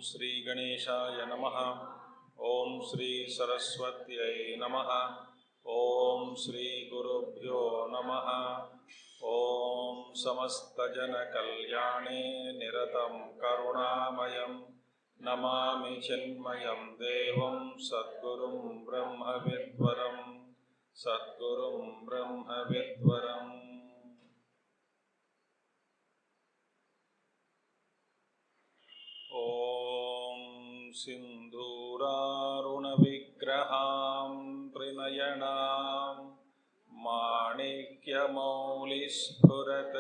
श्री गणेशाय नमः। ओम श्री सरस्वत्यै नमः। ओम श्री गुरुभ्यो नमः। ओम समस्त जन कल्याणे निरतं करुणामयं नमामि चिन्मयं देवं सद्गुरुं ब्रह्मविद्वरं सद्गुरुं ब्रह्मविद्वरम्। सिंधूरारुणविग्रहां त्रिनयनां माणिक्यमौलिस्फुरत्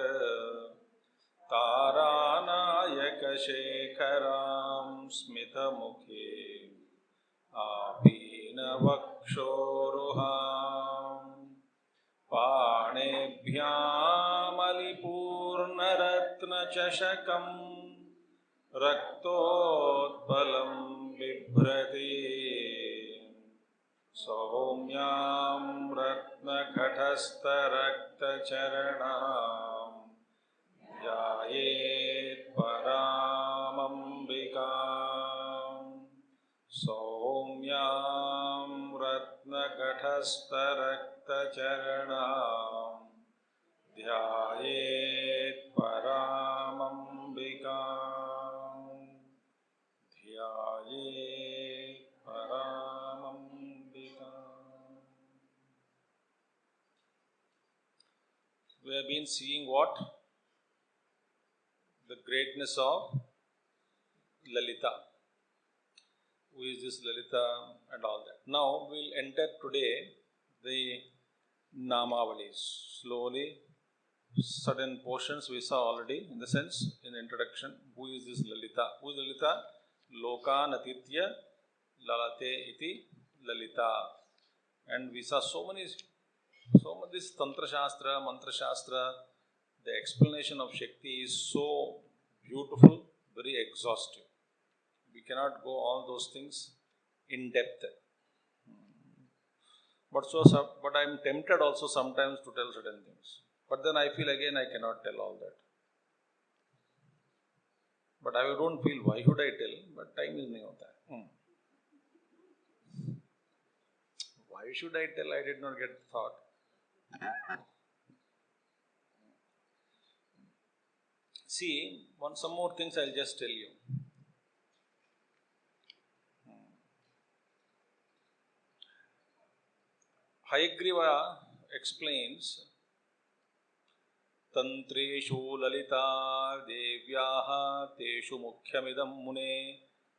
तारानायकशेखरां स्मितमुखे आपीनवक्षोरुहां पाणिभ्यामलिपूर्णरत्नचषकम् रक्तोत्पलं बिभ्रति सौम्यां रत्नघटस्थरक्तचरणां ध्यायेत् परामम्बिकां सौम्यां रत्नघटस्थरक्तचरणां ध्यायेत् परामम्बिकां We have been seeing what? The greatness of Lalita. Who is this Lalita and all that. Now we will enter today the Namavalis. Slowly, certain portions we saw already in the sense, in the introduction. Who is this Lalita? Who is Lalita? Lokanatitya Lalate iti Lalita. And we saw so much this Tantra Shastra, Mantra Shastra, the explanation of Shakti is so beautiful, very exhaustive. We cannot go all those things in depth. But I am tempted also sometimes to tell certain things. But then I feel again I cannot tell all that. But I don't feel why should I tell, but time is nahi hota hai. Why should I tell? I did not get the thought. See, some more things I'll just tell you. Hayagriva explains, Tantreshu lalita devyaha teshu mukhyamidam mune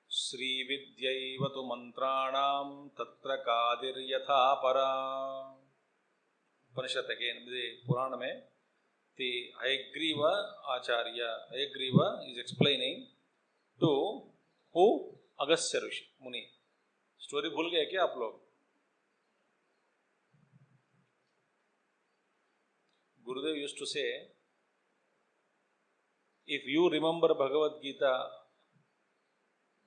Sri vidyayvatu mantranam tatra kadir yatha para. Upanishad again, the Purana mein, the Hayagriva Acharya, Hayagriva is explaining to who? Agastya Rishi, Muni. Story bhul gaye kya aap log? Gurudev used to say, if you remember Bhagavad Gita,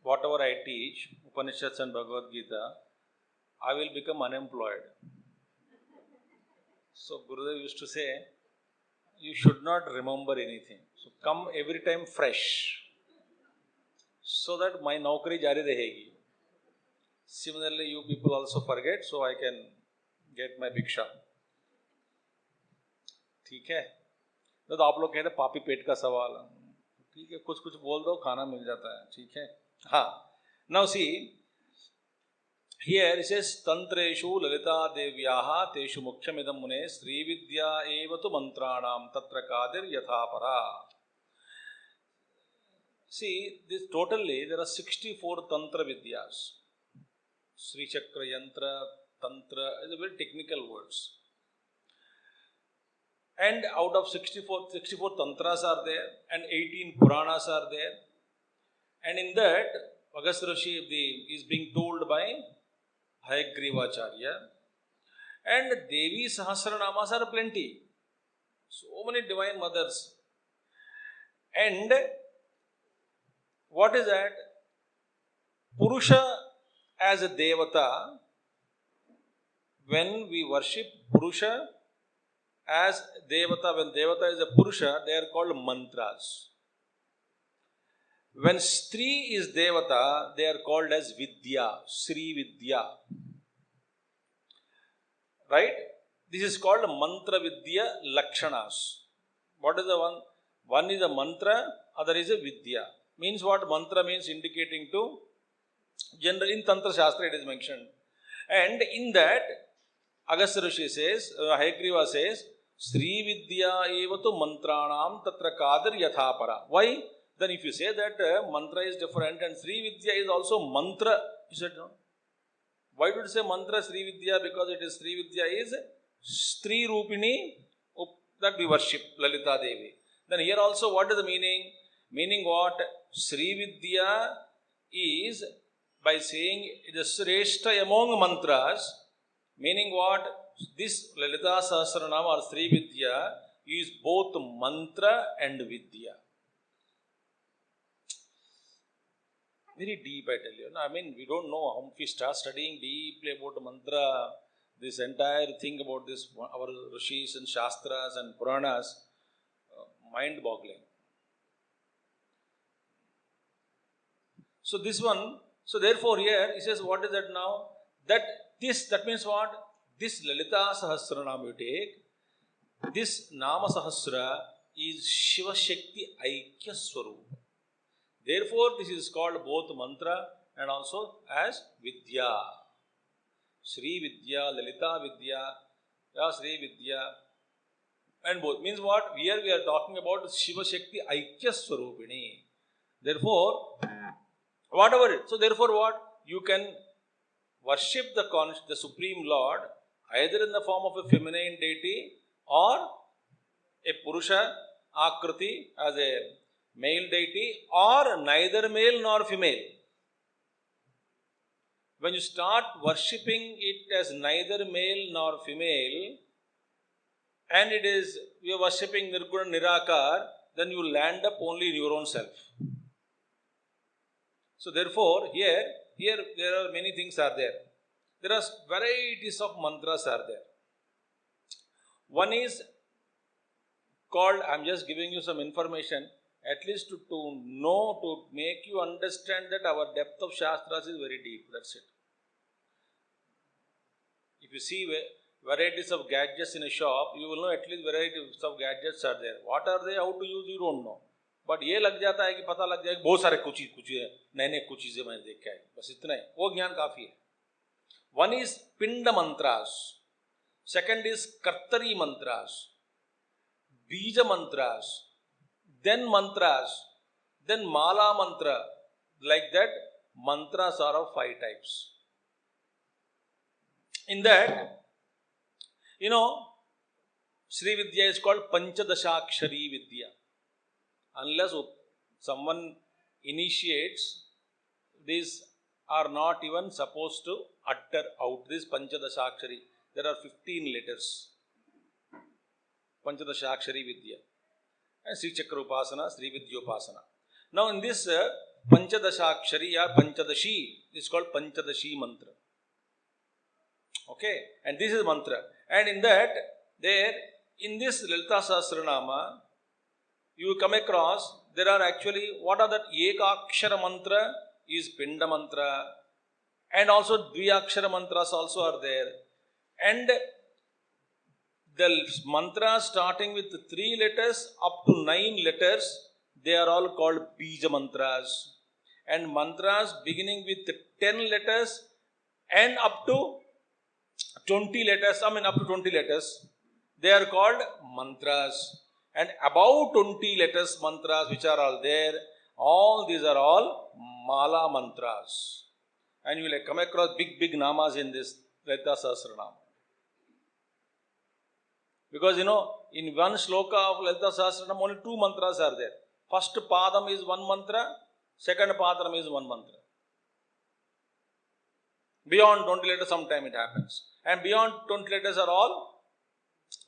whatever I teach, Upanishads and Bhagavad Gita, I will become unemployed. So Gurudev used to say, you should not remember anything. So come every time fresh, so that my naukri jari rahegi. Similarly, you people also forget, so I can get my bhiksha. ठीक है? तो आप लोग कहते हैं पापी पेट का सवाल. ठीक है, कुछ कुछ बोल दो, खाना मिल जाता है. ठीक है? हाँ. Now see, here it says tantreshu lalita devyaha teshu mukhyamidam mune sri vidya evatu mantranam tatra kadir yathapara. See, this totally there are 64 tantra vidyas. Sri chakra yantra, tantra is a very technical words. And out of 64 tantras are there, and 18 Puranas are there. And in that, Agastya Rishi is being told by Hayagrivacharya. And Devi Sahasranamas are plenty. So many divine mothers. And what is that? Purusha as a Devata, when we worship Purusha as Devata, when Devata is a Purusha, they are called mantras. When Stri is Devata, they are called as Vidya, Sri Vidya. Right? This is called Mantra Vidya Lakshanas. What is the one? One is a mantra, other is a Vidya. Means what? Mantra means indicating to, generally in Tantra Shastra it is mentioned. And in that, Agastya Rishi says, Hayagriva says, Sri Vidya evatu mantranam tatra kadir yathapara. Why? Then if you say that mantra is different and Sri Vidya is also mantra, you said no. Why do you say mantra Sri Vidya? Because it is Sri Vidya is Stri Rupini that we worship, Lalita Devi. Then here also what is the meaning? Meaning what? Sri Vidya is, by saying it is Sreshta among mantras, meaning what? This Lalita Sahasranama or Sri Vidya is both mantra and Vidya. Very deep, I tell you. I mean, we don't know how, if we start studying deeply about mantra, this entire thing about this, our Rishis and Shastras and Puranas, mind-boggling. So this one, so therefore here, he says, what is that now? That means what? This Lalita Sahasranama you take, this Nama Sahasra is Shiva Shakti Aikya Swarupa. Therefore, this is called both mantra and also as Vidya. Sri Vidya, Lalita Vidya, Sri Vidya, and both. Means what? Here we are talking about Shiva Shakti Aikya Swarupini. Therefore, whatever it. So therefore what? You can worship the Supreme Lord either in the form of a feminine deity or a Purusha Akriti as a male deity, or neither male nor female. When you start worshipping it as neither male nor female, and it is, you are worshipping Nirguna Nirakar, then you land up only in your own self. So therefore, here there are many things are there. There are varieties of mantras are there. One is called, I am just giving you some information, at least to know, to make you understand that our depth of Shastras is very deep. That's it. If you see varieties of gadgets in a shop, you will know at least varieties of gadgets are there. What are they, how to use, you don't know. But ये लग जाता है कि पता लग जाए बहुत सारे कुछ नए कुछ चीजें मैंने देखा है, बस इतना ही, वो ज्ञान काफी है. One is Pinda mantras, second is Kartari mantras, Bija mantras, then Mala mantra. Like that, mantras are of 5 types. In that, Sri Vidya is called Panchadashakshari Vidya. Unless someone initiates, these are not even supposed to utter out this Panchadashakshari. There are 15 letters. Panchadashakshari Vidya. And Sri Chakra Upasana, Sri Vidya Upasana. Now in this Panchadashakshari or Panchadashi is called Panchadashi mantra. Okay, and this is mantra. And in that, in this Lalita Sahasranama, you come across, there are actually, what are that? Ekakshara mantra is Pinda mantra, and also Dviyakshara mantras also are there. And the mantras starting with 3 letters up to 9 letters, they are all called Bija mantras. And mantras beginning with 10 letters and up to 20 letters, up to 20 letters, they are called mantras. And about 20 letters mantras which are all there, all these are all Mala mantras. And you will come across big namas in this Lalita Sahasranama. Because in one sloka of Lalita Sahasranama, only 2 mantras are there. First padam is one mantra, second padam is one mantra. Beyond 20 letters, sometime it happens. And beyond 20 letters are all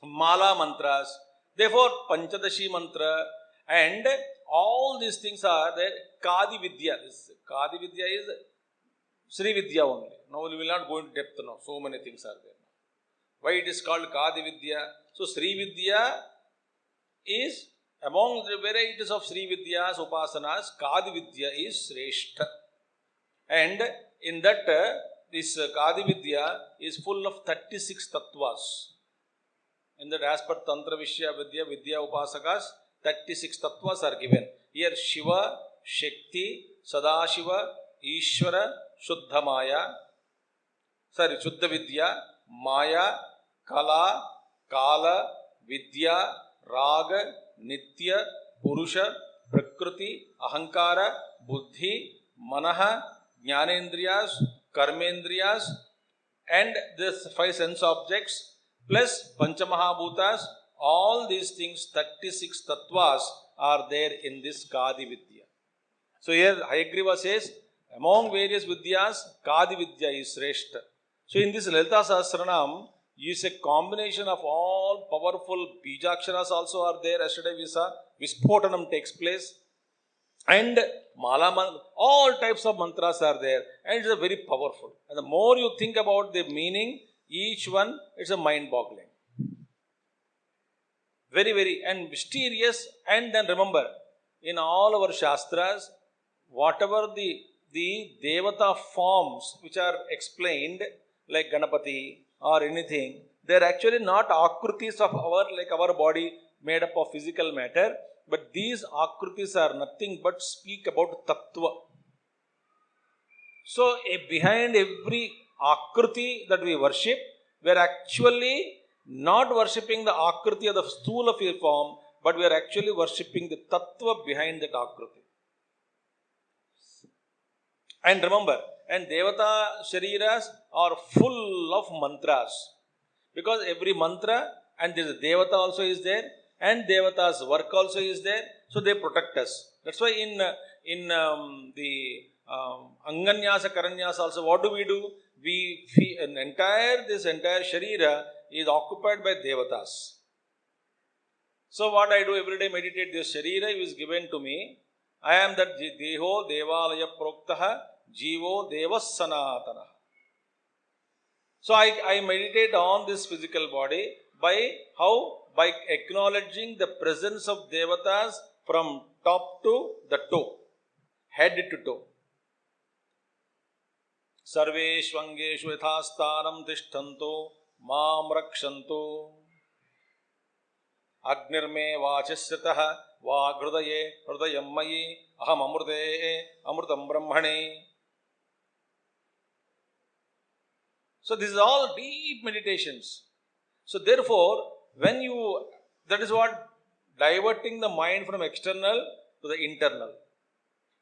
mala mantras. Therefore, Panchadashi mantra and all these things are there. Kadi Vidya. This Kadi Vidya is Sri Vidya only. Now we will not go into depth now. So many things are there. Why it is called Kadi Vidya? So Sri Vidya is among the varieties of Sri Vidya's upasanas, Kadi Vidya is Sreshta. And in that, this Kadi Vidya is full of 36 tattvas. In that, as per Tantra Vishya Vidya, Vidya Upasakas, 36 tattvas are given. Here Shiva, Shakti, Sadashiva, Ishvara, Shuddha Maya, Shuddha Vidya, Maya, Kala, Kala, Vidya, Raga, Nitya, Purusha, Prakriti, Ahankara, Buddhi, Manaha, Jnanendriyas, Karmendriyas, and this 5 sense objects plus Panchamahabhutas, all these things, 36 tattvas are there in this Kadi Vidya. So here Hayagriva says, among various Vidyas, Kadi Vidya is Sreshta. So in this Lalita Sahasranam, is a combination of all powerful Bijaksharas also are there. Yesterday we saw Visphotanam takes place. And Mala, all types of mantras are there. And it is very powerful. And the more you think about the meaning, each one, it's a mind-boggling. Very, very, and mysterious. And then remember, in all our Shastras, whatever the Devata forms which are explained, like Ganapati or anything, they are actually not akrutis of our body made up of physical matter, but these akrutis are nothing but speak about tattva. So behind every akruti that we worship, we are actually not worshipping the akruti of the stula form, but we are actually worshipping the tattva behind that akruti. And remember, and Devata Shariras are full of mantras. Because every mantra, and there is a Devata also is there, and Devata's work also is there, so they protect us. That's why in the Anganyasa, Karanyasa also, what do? We feel this entire Sharira is occupied by Devatas. So what I do every day, meditate, this Sharira is given to me. I am that Deho Devalaya Proktaha Jivo Devas Sanatana. So I meditate on this physical body by how? By acknowledging the presence of Devatas from top to the toe, head to toe. Sarveshvangeshu yathastanam tishtanto mam rakshanto Agnirme vachasrataha vaghrudaye hrudayam mayi aham amrute amrutam brahmane. So this is all deep meditations. So therefore, that is what diverting the mind from external to the internal.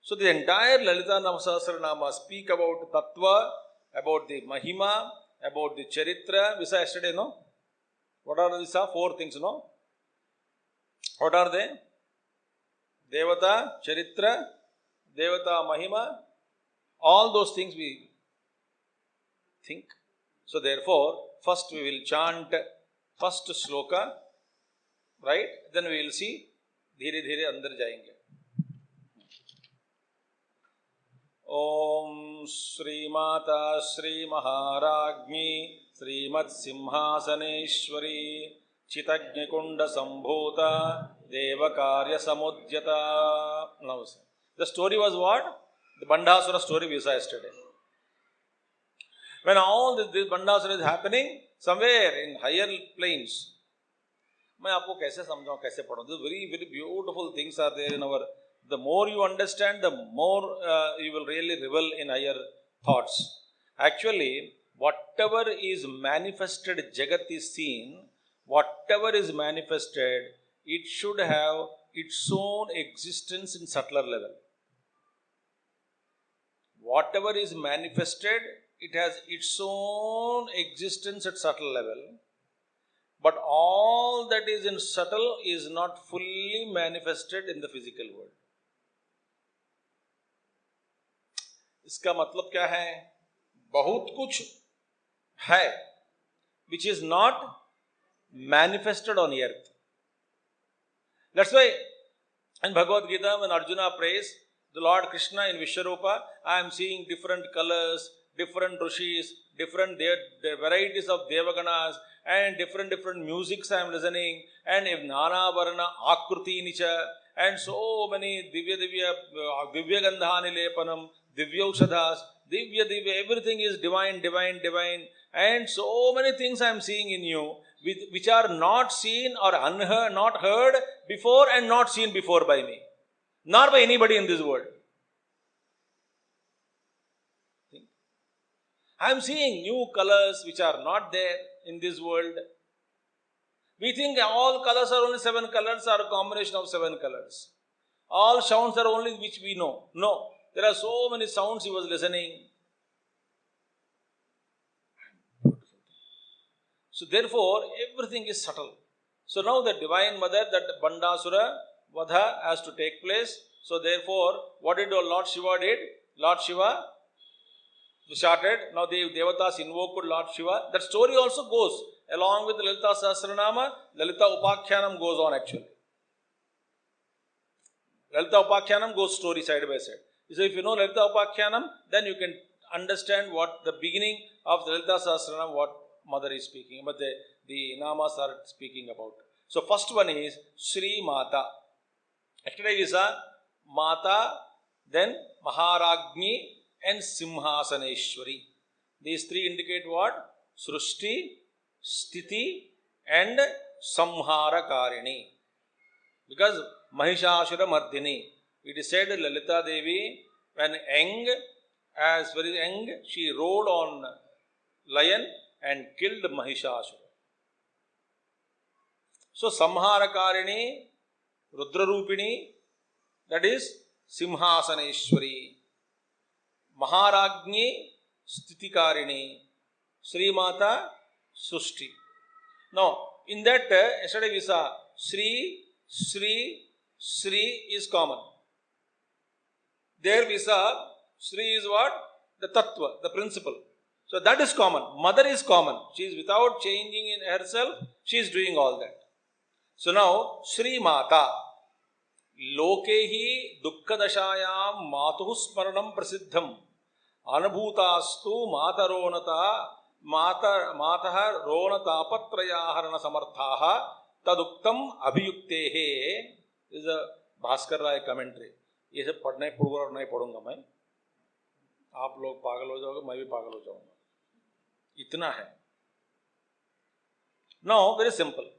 So the entire Lalita Sahasranama speak about Tattva, about the Mahima, about the Charitra. We saw yesterday, no? What are these 4 things, no? What are they? Devata, Charitra, Devata, Mahima. All those things we think. So therefore, first we will chant first sloka, right? Then we will see dhire dhire andar jayenge. Om Sri Mata Sri Maharajni Srimat Simhasaneshwari Chitagni Kunda Sambhuta Devakarya Samudyata. Now, the story was what? The Bandhasura story we saw yesterday. When all this Bandhasura is happening, somewhere in higher planes, मैं आपको कैसे समझाऊं, कैसे पढ़ूं? These very, very beautiful things are there in our. The more you understand, the more you will really revel in higher thoughts. Actually, whatever is manifested, Jagat is seen. Whatever is manifested, it should have its own existence in subtler level. Whatever is manifested, it has its own existence at subtle level. But all that is in subtle is not fully manifested in the physical world. इसका मतलब क्या है? बहुत कुछ है which is not manifested on earth. That's why in Bhagavad Gita, when Arjuna prays the Lord Krishna in Vishwarupa, I am seeing different colors, different rishis, different varieties of devaganas, and different musics I am listening, and nana varna akruti nicha, and so many divya gandhani lepanam, divyaushadhas, divya, everything is divine, and so many things I am seeing in you, which are not seen or unheard, not heard before and not seen before by me, nor by anybody in this world. I am seeing new colors which are not there in this world. We think all colors are only 7 colors or a combination of 7 colors. All sounds are only which we know. No, there are so many sounds he was listening. So therefore, everything is subtle. So now the Divine Mother, that Bandasura Vadha has to take place. So therefore, what did Lord Shiva did? Lord Shiva started. Now the Devatas invoked Lord Shiva. That story also goes along with Lalita Sahasranama. Lalita Upakhyanam goes on actually. Lalita Upakhyanam goes story side by side. So if you know Lalita Upakhyanam, then you can understand what the beginning of the Lalita Sahasranama, what Mother is speaking, but the Namas are speaking about. So first one is Sri Mata. Yesterday we saw Mata, then Maharagni and Simhasaneshwari. These three indicate what? Srushti, Sthiti and Samharakarini. Because Mahishasura Mardini, it is said Lalita Devi, when young, as very young, she rode on lion and killed Mahishasura. So Samharakarini, Rudrarupini, that is Simhasaneshwari. Maharagni, Sthitikarini, Sri Mata, Srushti. Now, in that, yesterday we saw Sri is common. There we saw Sri is what? The Tattva, the principle. So that is common. Mother is common. She is without changing in herself, she is doing all that. So now, Sri Mata. Lokehi dukkadashayam matuhu smaranam prasiddham anubhutastu mataronata mataha ronata patrayaharana samarthaha taduktam abhiyuktehe. This is a Bhaskar Rai commentary. ये सब पढ़ना ही पढ़ूंगा और नहीं पढ़ूंगा मैं. आप लोग पागल हो जाओगे, मैं भी पागल हो जाऊंगा. इतना है. Now, very simple.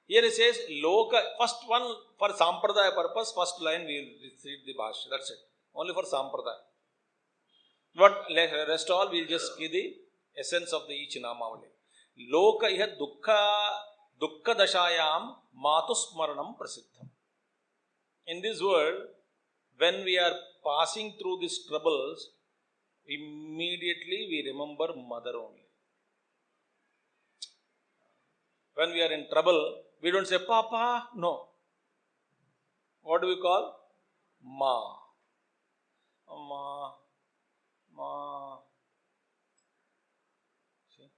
Here it says, Loka, first one for Sampradaya purpose, first line we will read the Bhashya. That's it. Only for Sampradaya. But rest all we will just give the essence of the each Namavali. Loka iha dukkha dashayam matusmaranam prasiddham. In this world, when we are passing through these troubles, immediately we remember Mother only. When we are in trouble, we don't say Papa, no. What do we call? Ma. Ma. See?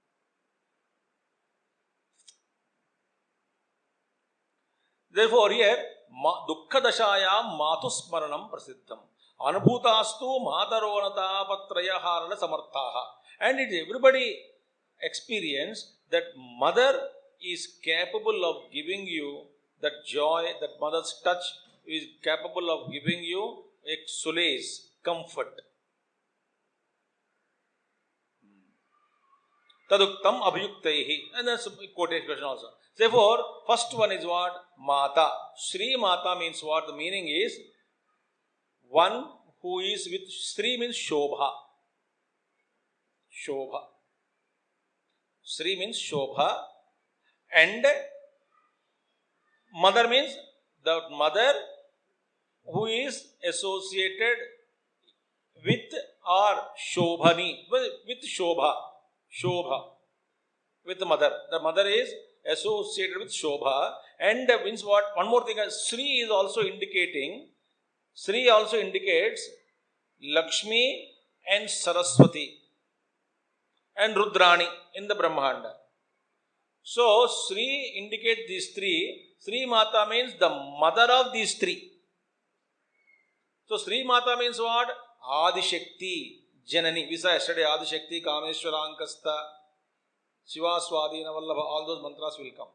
Therefore here, dukkha dashayam matusmaranam prasiddham. Anubhutastu mataronata patrayaharana samarthaha. And it everybody experience that Mother is capable of giving you that joy, that Mother's touch is capable of giving you a solace, comfort. Taduktam abhiyuktaihi. And that's a quotation also. Therefore, first one is what? Mata. Sri Mata means what? The meaning is one who is with Sri means Shobha. Shobha. Sri means Shobha. And Mother means the mother who is associated with or Shobhani, with Shobha. Shobha. With the mother. The mother is associated with Shobha. And means what? One more thing, Sri is also indicating, Sri also indicates Lakshmi and Saraswati and Rudrani in the Brahmanda. So, Sri indicates these three. Sri Mata means the mother of these three. So, Sri Mata means what? Adi Shakti, Janani. We saw yesterday Adi Shakti, Kameshwara, Ankasta, Shiva, Swadhina, Vallabha, all those mantras will come.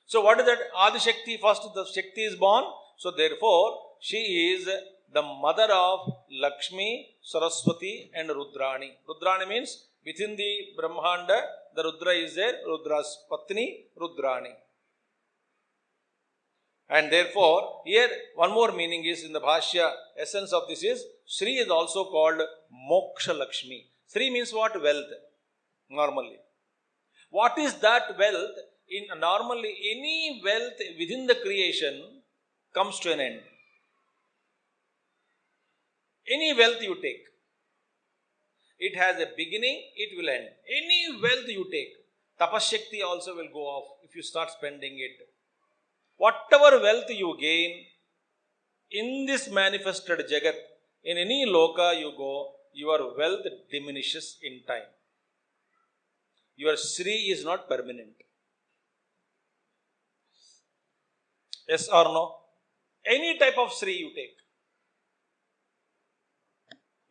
So, what is that? Adi Shakti, first the Shakti is born. So, therefore, she is the mother of Lakshmi, Saraswati and Rudrani. Rudrani means within the Brahmanda, the Rudra is there, Rudra's Patni, Rudrani. And therefore, here one more meaning is in the Bhashya, essence of this is, Sri is also called Moksha Lakshmi. Sri means what? Wealth, normally. What is that wealth? Normally, any wealth within the creation comes to an end. Any wealth you take, it has a beginning, it will end. Any wealth you take, Tapashakti also will go off if you start spending it. Whatever wealth you gain in this manifested Jagat, in any loka you go, your wealth diminishes in time. Your Sri is not permanent. Yes or no? Any type of Sri you take.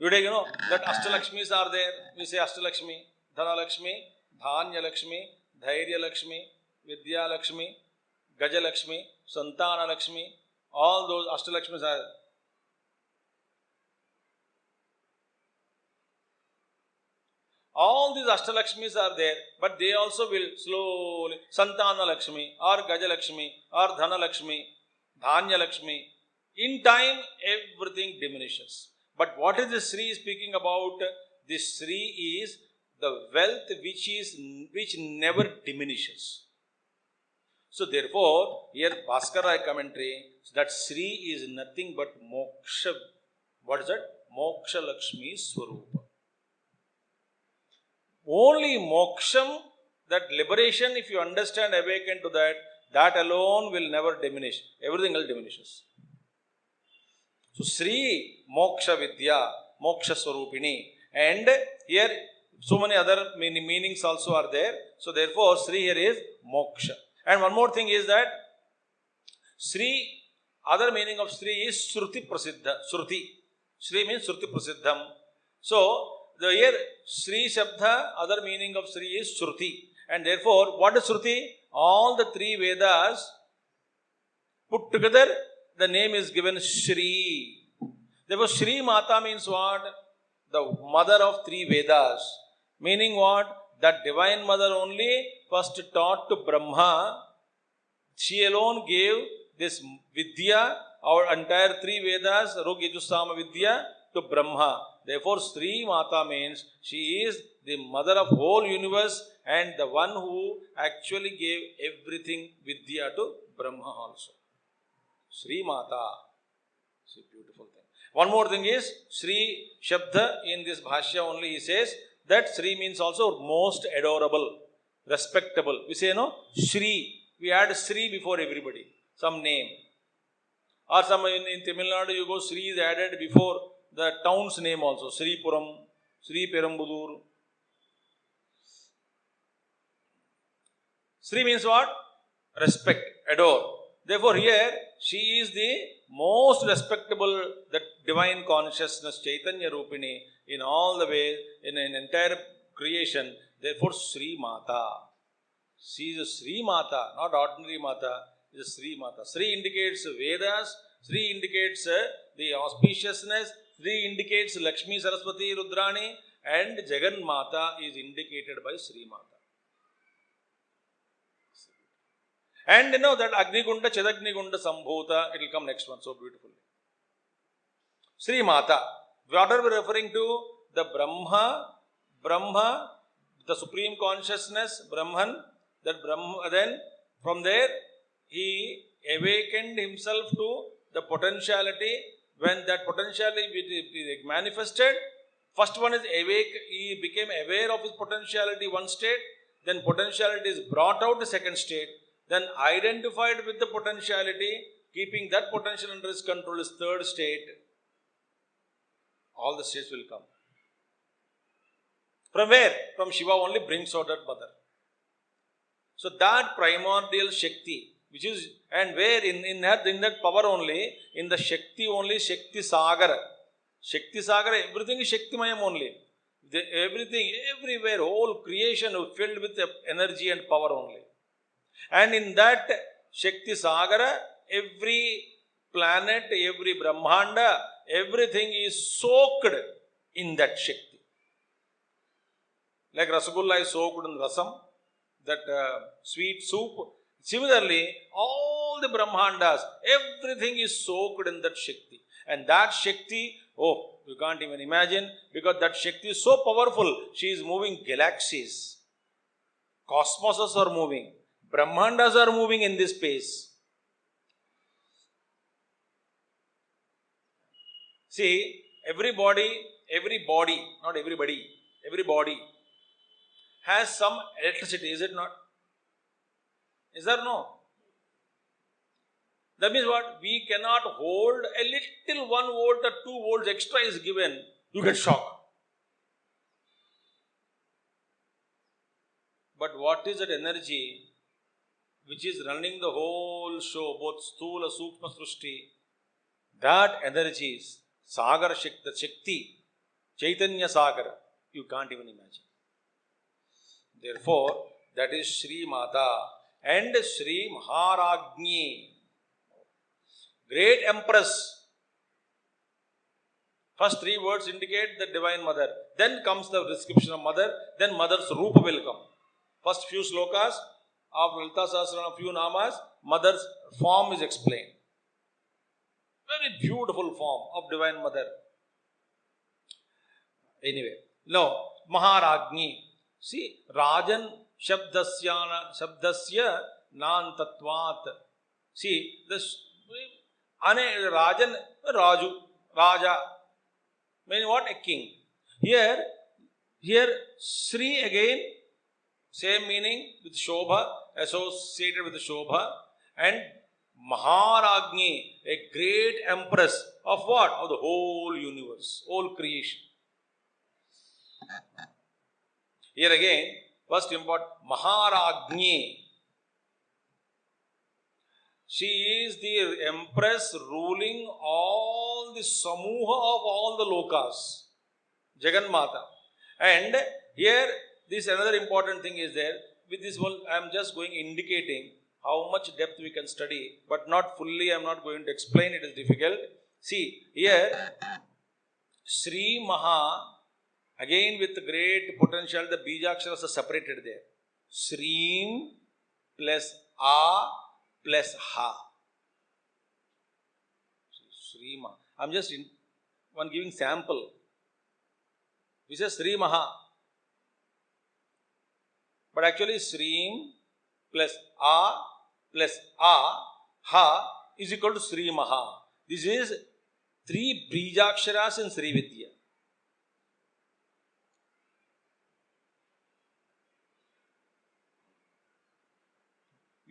You take, that Ashtalakshmis are there. We say Ashtalakshmi, Dhanalakshmi, Dhanya Lakshmi, Dhairya Lakshmi, Vidya Lakshmi, Gaja Lakshmi, Santana Lakshmi. All those Ashtalakshmis are. All these Ashtalakshmis are there, but they also will slowly, Santana Lakshmi, or Gaja Lakshmi, or Dhana Lakshmi, Dhanya Lakshmi. In time, everything diminishes. But what is the Sri speaking about? This Sri is the wealth which never diminishes. So therefore, here Bhaskara commentary, that Sri is nothing but Moksha. What is that? Moksha Lakshmi Swarupa. Only Moksham, that liberation, if you understand, awaken to that, that alone will never diminish. Everything else diminishes. So, Sri Moksha Vidya, Moksha Swarupini. And here, so many other meanings also are there. So, therefore, Sri here is Moksha. And one more thing is that Sri, other meaning of Sri is Shruti Prasiddha. Shruti. Sri means Shruti Prasiddham. So, the here Sri Shabda, other meaning of Sri is Shruti. And therefore, what is Shruti? All the three Vedas put together, the name is given Shri. Therefore, Shri Mata means what? The mother of three Vedas. Meaning what? That divine mother only first taught to Brahma. She alone gave this Vidya, our entire three Vedas, Rug, Yajus, Sama, Vidya, to Brahma. Therefore, Sri Mata means she is the mother of whole universe and the one who actually gave everything Vidya to Brahma also. Sri Mata. It's a beautiful thing. One more thing is, Sri Shabda in this Bhashya only he says that Sri means also most adorable, respectable. We say, Shri. We add Sri before everybody. Some name. Or some in Tamil Nadu you go, Sri is added before the town's name also. Sri Puram, Sri Perambudur. Sri means what? Respect, adore. Therefore, here she is the most respectable, that divine consciousness, Chaitanya Rupini, in all the ways, in an entire creation. Therefore, Sri Mata. She is a Sri Mata, not ordinary Mata. It is a Sri Mata. Sri indicates Vedas. Sri indicates the auspiciousness. Sri indicates Lakshmi, Saraswati, Rudrani. And Jagan Mata is indicated by Sri Mata. And that Agnigunda, Chedagnigunda, Sambhuta, it will come next one so beautifully. Sri Mata. What are we referring to? The Brahma, the Supreme Consciousness, Brahman. That Brahma, then from there, he awakened himself to the potentiality. When that potentiality manifested, first one is awake, he became aware of his potentiality, one state. then potentiality is brought out to second state, then identified with the potentiality, keeping that potential under its control is third state. All the states will come. From where? From Shiva only brings out that mother. So that primordial Shakti, which is, and where in that power only, in the Shakti only, Shakti Sagara. Shakti Sagara, everything is Shaktimayam only. Everything, everywhere, whole creation is filled with energy and power only. And in that Shakti Sagara, every planet, every Brahmanda, everything is soaked in that Shakti. Like Rasagulla is soaked in Rasam, that sweet soup. Similarly, all the Brahmandas, everything is soaked in that Shakti. And that Shakti, oh, you can't even imagine, because that Shakti is so powerful, she is moving galaxies. Cosmoses are moving. Brahmandas are moving in this space. See, every body, not everybody, every body has some electricity, is it not? Is there no? That means what? We cannot hold a little 1 volt or 2 volts extra is given, you get shock. But what is that energy which is running the whole show, both Sthula, Sukshma, Srushti? That energy is Sagar Shakti, the Shakti, Chaitanya Sagar, you can't even imagine. Therefore, that is Sri Mata and Sri Maharagni, great Empress. First 3 words indicate the Divine Mother. Then comes the description of Mother. Then Mother's Rupa will come. First few slokas of Lalita Sahasranama, few namas, Mother's form is explained. Very beautiful form of Divine Mother. Anyway, now Maharagni. See, Rajan Shabdasya Nan Tattvat. See, this Rajan, Raju, Raja, mean what? A king. Here, Sri again, same meaning with Shobha, associated with the Shobha, and Maharagni, a great empress of what? Of the whole universe, whole creation. Here again, first important, Maharagni. She is the empress ruling all the samuha of all the lokas, Jaganmata. And here, this another important thing is there. With this one, I am just going indicating how much depth we can study, but not fully. I am not going to explain. It is difficult. See, here, Sri Maha, again with great potential, the Bijaksharas are separated there. Sreem plus A plus Ha. Sri Maha. I am just giving sample. We say Sri Maha. But actually Sreem plus A Ha is equal to Sri Maha. This is 3 Bijaksharas in Sri Vidya.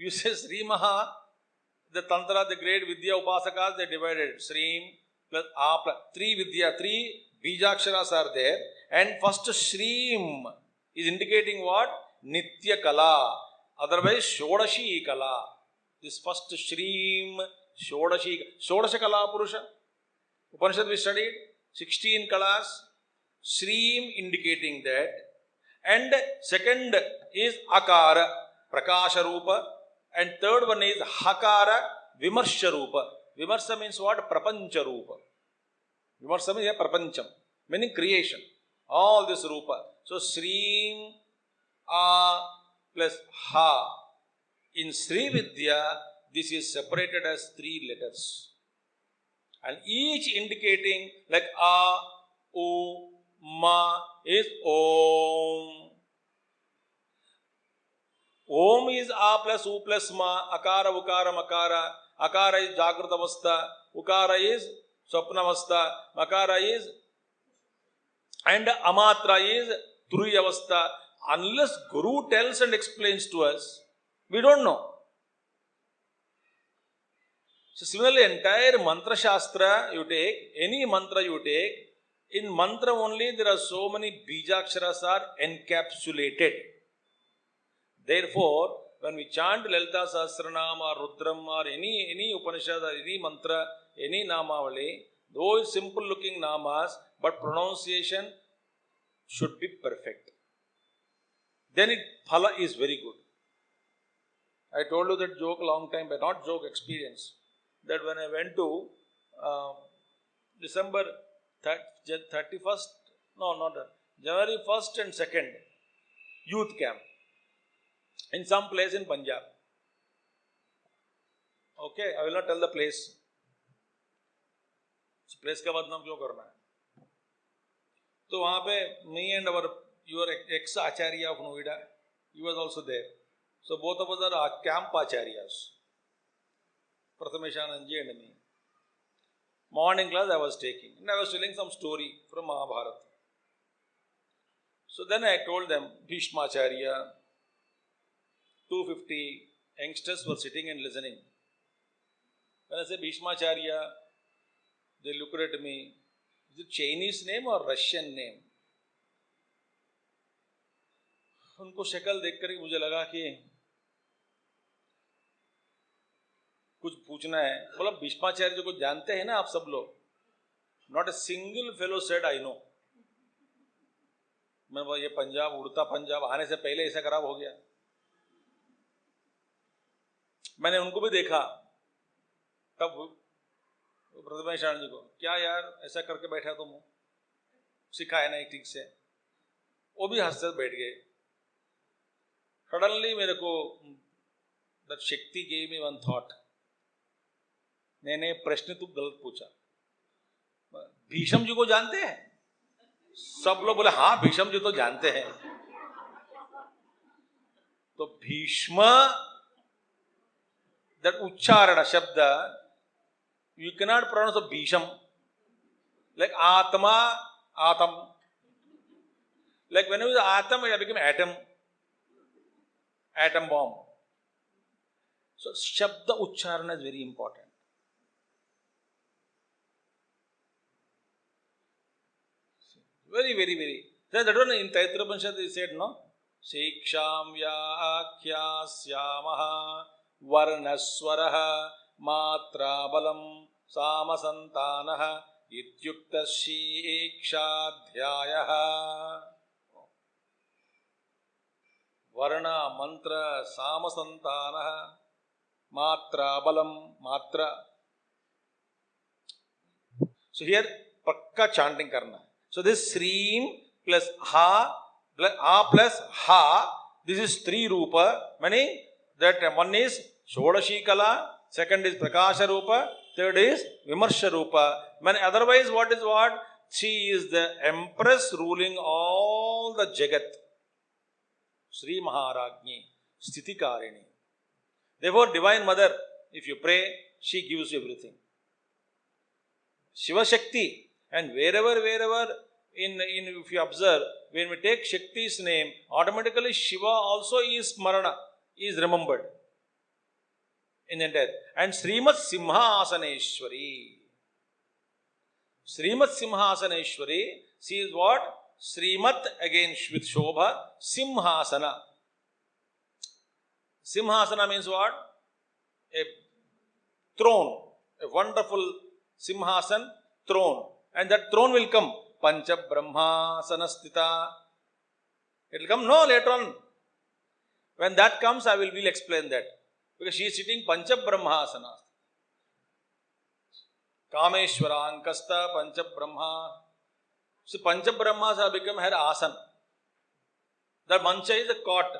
You say Sri Maha, the Tantra, the great Vidya Upasakas, they divided. Sreem plus A plus 3 Vidya, 3 Bijaksharas are there. And first Shreem is indicating what? Nitya Kala. Otherwise Shodashi Kala. This first Shreem, Shodasha Kala Purusha. Upanishad we studied. 16 Kalas. Shreem indicating that. And second is Akara, Prakasha Rupa. And third one is Hakara, Vimarsha Rupa. Vimarsha means what? Prapancha Rupa. Vimarsha means Prapancham, meaning creation. All this Rupa. So Sreem, A plus Ha. In Sri Vidya, this is separated as 3 letters. And each indicating like A, U, Ma is Om. Om is A plus U plus Ma, Akara, Ukara, Makara. Akara is Jagrata Avastha, Ukara is Swapna Avastha, Makara is, and Amatra is Turiya Avastha. unless Guru tells and explains to us, we don't know. So similarly, entire mantra shastra you take, any mantra you take, in mantra only there are so many bijaksharas are encapsulated. Therefore, when we chant Lalita Sahasranama or Rudram or any Upanishad or any mantra, any Namavali, those simple looking namas, but pronunciation should be perfect. Then phala is very good. I told you that joke long time, but not joke, experience. That when I went to December 31st, no, not that, January 1st and 2nd, youth camp in some place in Punjab. Okay, I will not tell the place. Place का बदनाम क्यों करना है? तो वहाँ पे me and your ex Acharya of Noida, he was also there. So both of us are camp Acharyas, Prathameshananji and me. Morning class I was taking, and I was telling some story from Mahabharata. So then I told them, Bhishmacharya, 250 youngsters were sitting and listening. When I say Bhishmacharya, they looked at me. Is it Chinese name or Russian name? उनको शक्ल देखकर ही मुझे लगा कि कुछ पूछना है. बोला भीष्माचार्य जी को जानते हैं ना आप सब लोग? Not a single fellow said I know. मैं बोला ये पंजाब, उड़ता पंजाब आने से पहले ऐसा खराब हो गया. मैंने उनको भी देखा तब प्रथमेशानंद जी को, क्या यार ऐसा करके बैठा तुम, सिखाया नहीं ठीक से. वो भी हंसते बैठ गए. सडनली मेरे को that शक्ति gave me one thought. मैंने प्रश्न तो गलत पूछा. भीष्म जी को जानते हैं? सब लोग बोले हाँ भीष्म जी तो जानते हैं. तो भीष्म, that उच्चारण शब्द, you cannot pronounce a Bhisham. Like Atma, Atam. Like when it was Atom, it became atom. Atom bomb. So Shabda Ucharana is very important. Very, very, very. That one in Taittiriya Upanishad they said, no? Siksham Vyaakhyasyamaha Varnaswaraha Matra Balam Samasantanaha Ityukta Shikshadhyayaha. Varna, mantra, samasantanaha, matra, balam, matra. So here, pakka chanting karna. So this Sreem plus Ha, plus Ha, this is three rupa, meaning that one is Shodashi Kala, second is Prakasha Rupa, third is Vimarsha Rupa. Otherwise, what is what? She is the empress ruling all the Jagat. Sri Maharajni, Sthitikarini. Therefore, Divine Mother, if you pray, she gives you everything. Shiva Shakti, and wherever, if you observe, when we take Shakti's name, automatically Shiva also is Smarana, is remembered in the entire. And Srimat Simhasaneshwari. Srimat Simhasaneshwari, she is what? Srimat again with Shobha, Simhasana. Simhasana means what? A throne, a wonderful Simhasan throne. And that throne will come. Pancha Brahma Sanastita. It will come, no, later on. When that comes, I will explain that. Because she is sitting Pancha Brahmasana. Kameshwara, Ankasta, Pancha Brahma. So Pancha Brahmas have become her asan. The mancha is a cot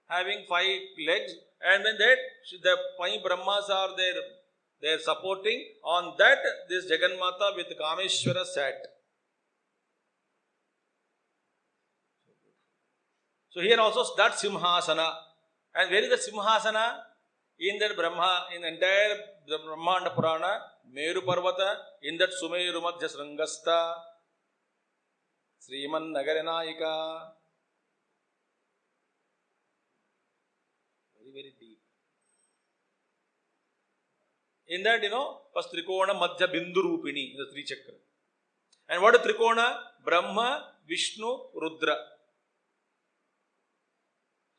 having 5 legs, and when that the 5 Brahmas are there, they are supporting. On that, this Jagannatha with Kameshwara sat. So here also that Simhasana. And where is the Simhasana? In that Brahma, in the entire Brahmanda Purana, Meru Parvata, in that Sumeru Madhya Srangasta, Sriman Nagaranayika. In that, first Trikona, Madhya Bindu Rupini, the three chakra. And what is Trikona? Brahma, Vishnu, Rudra.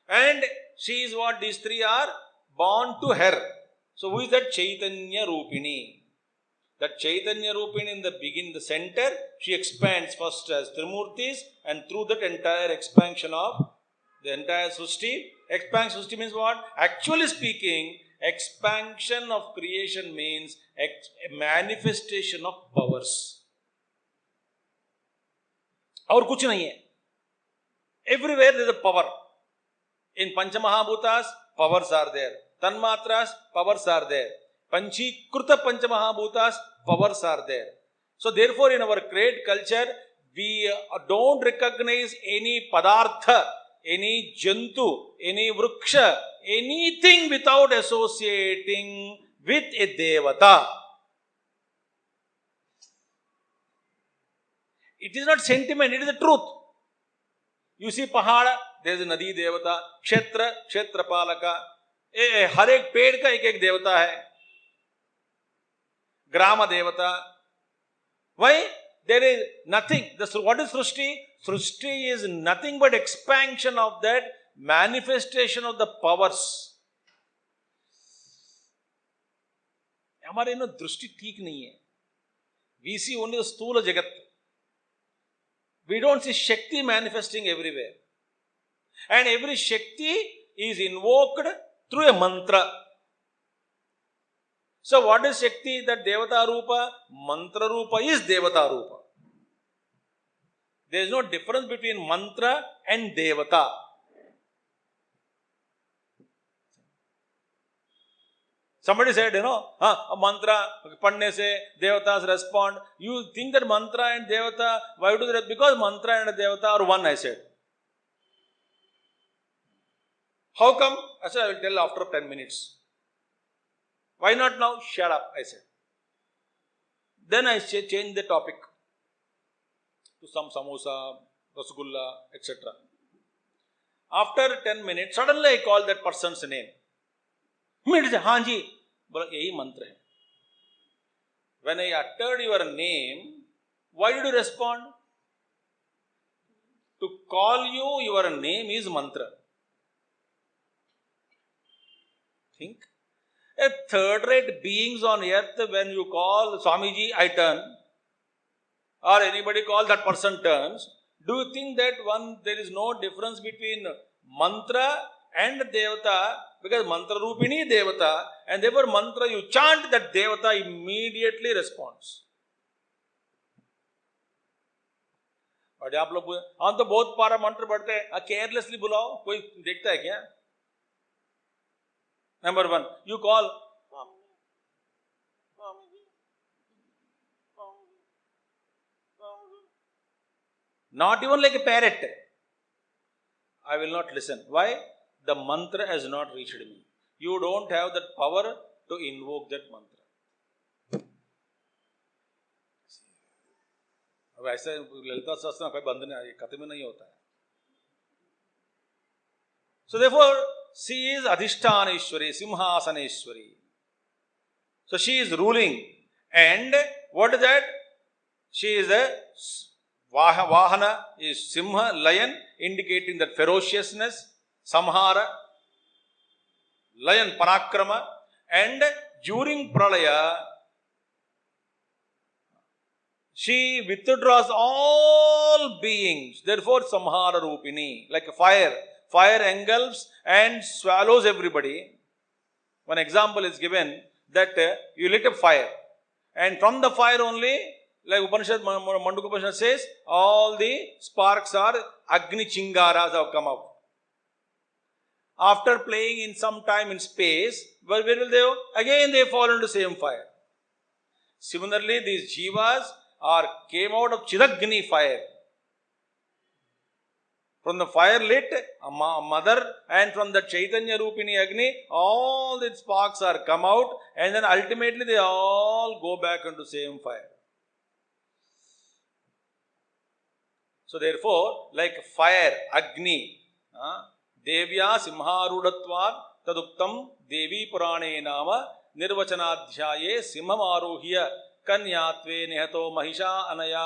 And she is what? These three are born to her. So who is that? Chaitanya Rupini. That Chaitanya Rupini in the beginning, the center, she expands first as Trimurtis, and through that entire expansion of the entire Srishti. Expansion Srishti means what? Actually speaking, expansion of creation means a manifestation of powers. और कुछ नहीं है. Everywhere there is a power. In Panchamahabhutas, powers are there. Tanmatras, powers are there. Panchikruta Panchamahabhutas, powers are there. So therefore in our great culture, we don't recognize any padartha, any jantu, any vruksha, anything without associating with a devata. It is not sentiment, it is the truth. You see pahada, there is a nadi devata, kshetra, kshetrapalaka. हर एक पेड़ का एक एक देवता है. ग्राम देवता. Why? There is nothing. What is Srishti? Srishti is nothing but expansion of that manifestation of the powers. हमारे दृष्टि ठीक नहीं है. We see only the स्थूल जगत. We don't see Shakti manifesting everywhere. And every Shakti is invoked through a mantra. So what is Shakti? That Devata Rupa, Mantra Rupa is Devata Rupa. There is no difference between mantra and Devata. Somebody said, a mantra, padne se devatas respond. You think that mantra and devata, why do they? Because mantra and devata are one, I said. How come? I said, I will tell after 10 minutes. Why not now? Shut up, I said. Then I changed the topic to some samosa, rasgulla, etc. After 10 minutes, suddenly I called that person's name. Immediately, Hanji, bola yahi mantra hai. When I uttered your name, why did you respond? To call you, your name is mantra. Think. A third-rate beings on earth, when you call Swamiji, I turn, or anybody call, that person turns. Do you think that there is no difference between mantra and devata? Because mantra rupini devata, and therefore mantra you chant, that devata immediately responds. But आप लोग हम तो बहुत पारा मंत्र पढ़ते हैं, carelessly बुलाओ, कोई देखता है क्या? Number one, you call. Not even like a parrot. I will not listen. Why? The mantra has not reached me. You don't have that power to invoke that mantra. अब ऐसे ललिता सहस्त्रनाम कोई बंद नहीं, कथा में नहीं होता है. So therefore, she is Adhishtaneshwari, Simhasaneshwari. So she is ruling. And what is that? She is a Vahana, is Simha, lion, indicating that ferociousness, Samhara, lion, Parakrama. And during Pralaya, she withdraws all beings. Therefore, Samhara Rupini, like a fire. Fire engulfs and swallows everybody. One example is given that you lit a fire, and from the fire only, like Upanishad, Mandukya Upanishad says, all the sparks are Agni Chingaras have come out. After playing in some time in space, where will they go? Again they fall into the same fire. Similarly, these jivas came out of Chidagni fire. From the fire lit, a mother, and from the Chaitanya Rupini Agni, all the sparks are come out, and then ultimately they all go back into the same fire. So therefore, like fire, Agni, Devya Simharudatvat Taduktam Devi Purane Nama निर्वचनाध्याये सिंहमारुह्य कन्यात्वे निहतो महिषा अनया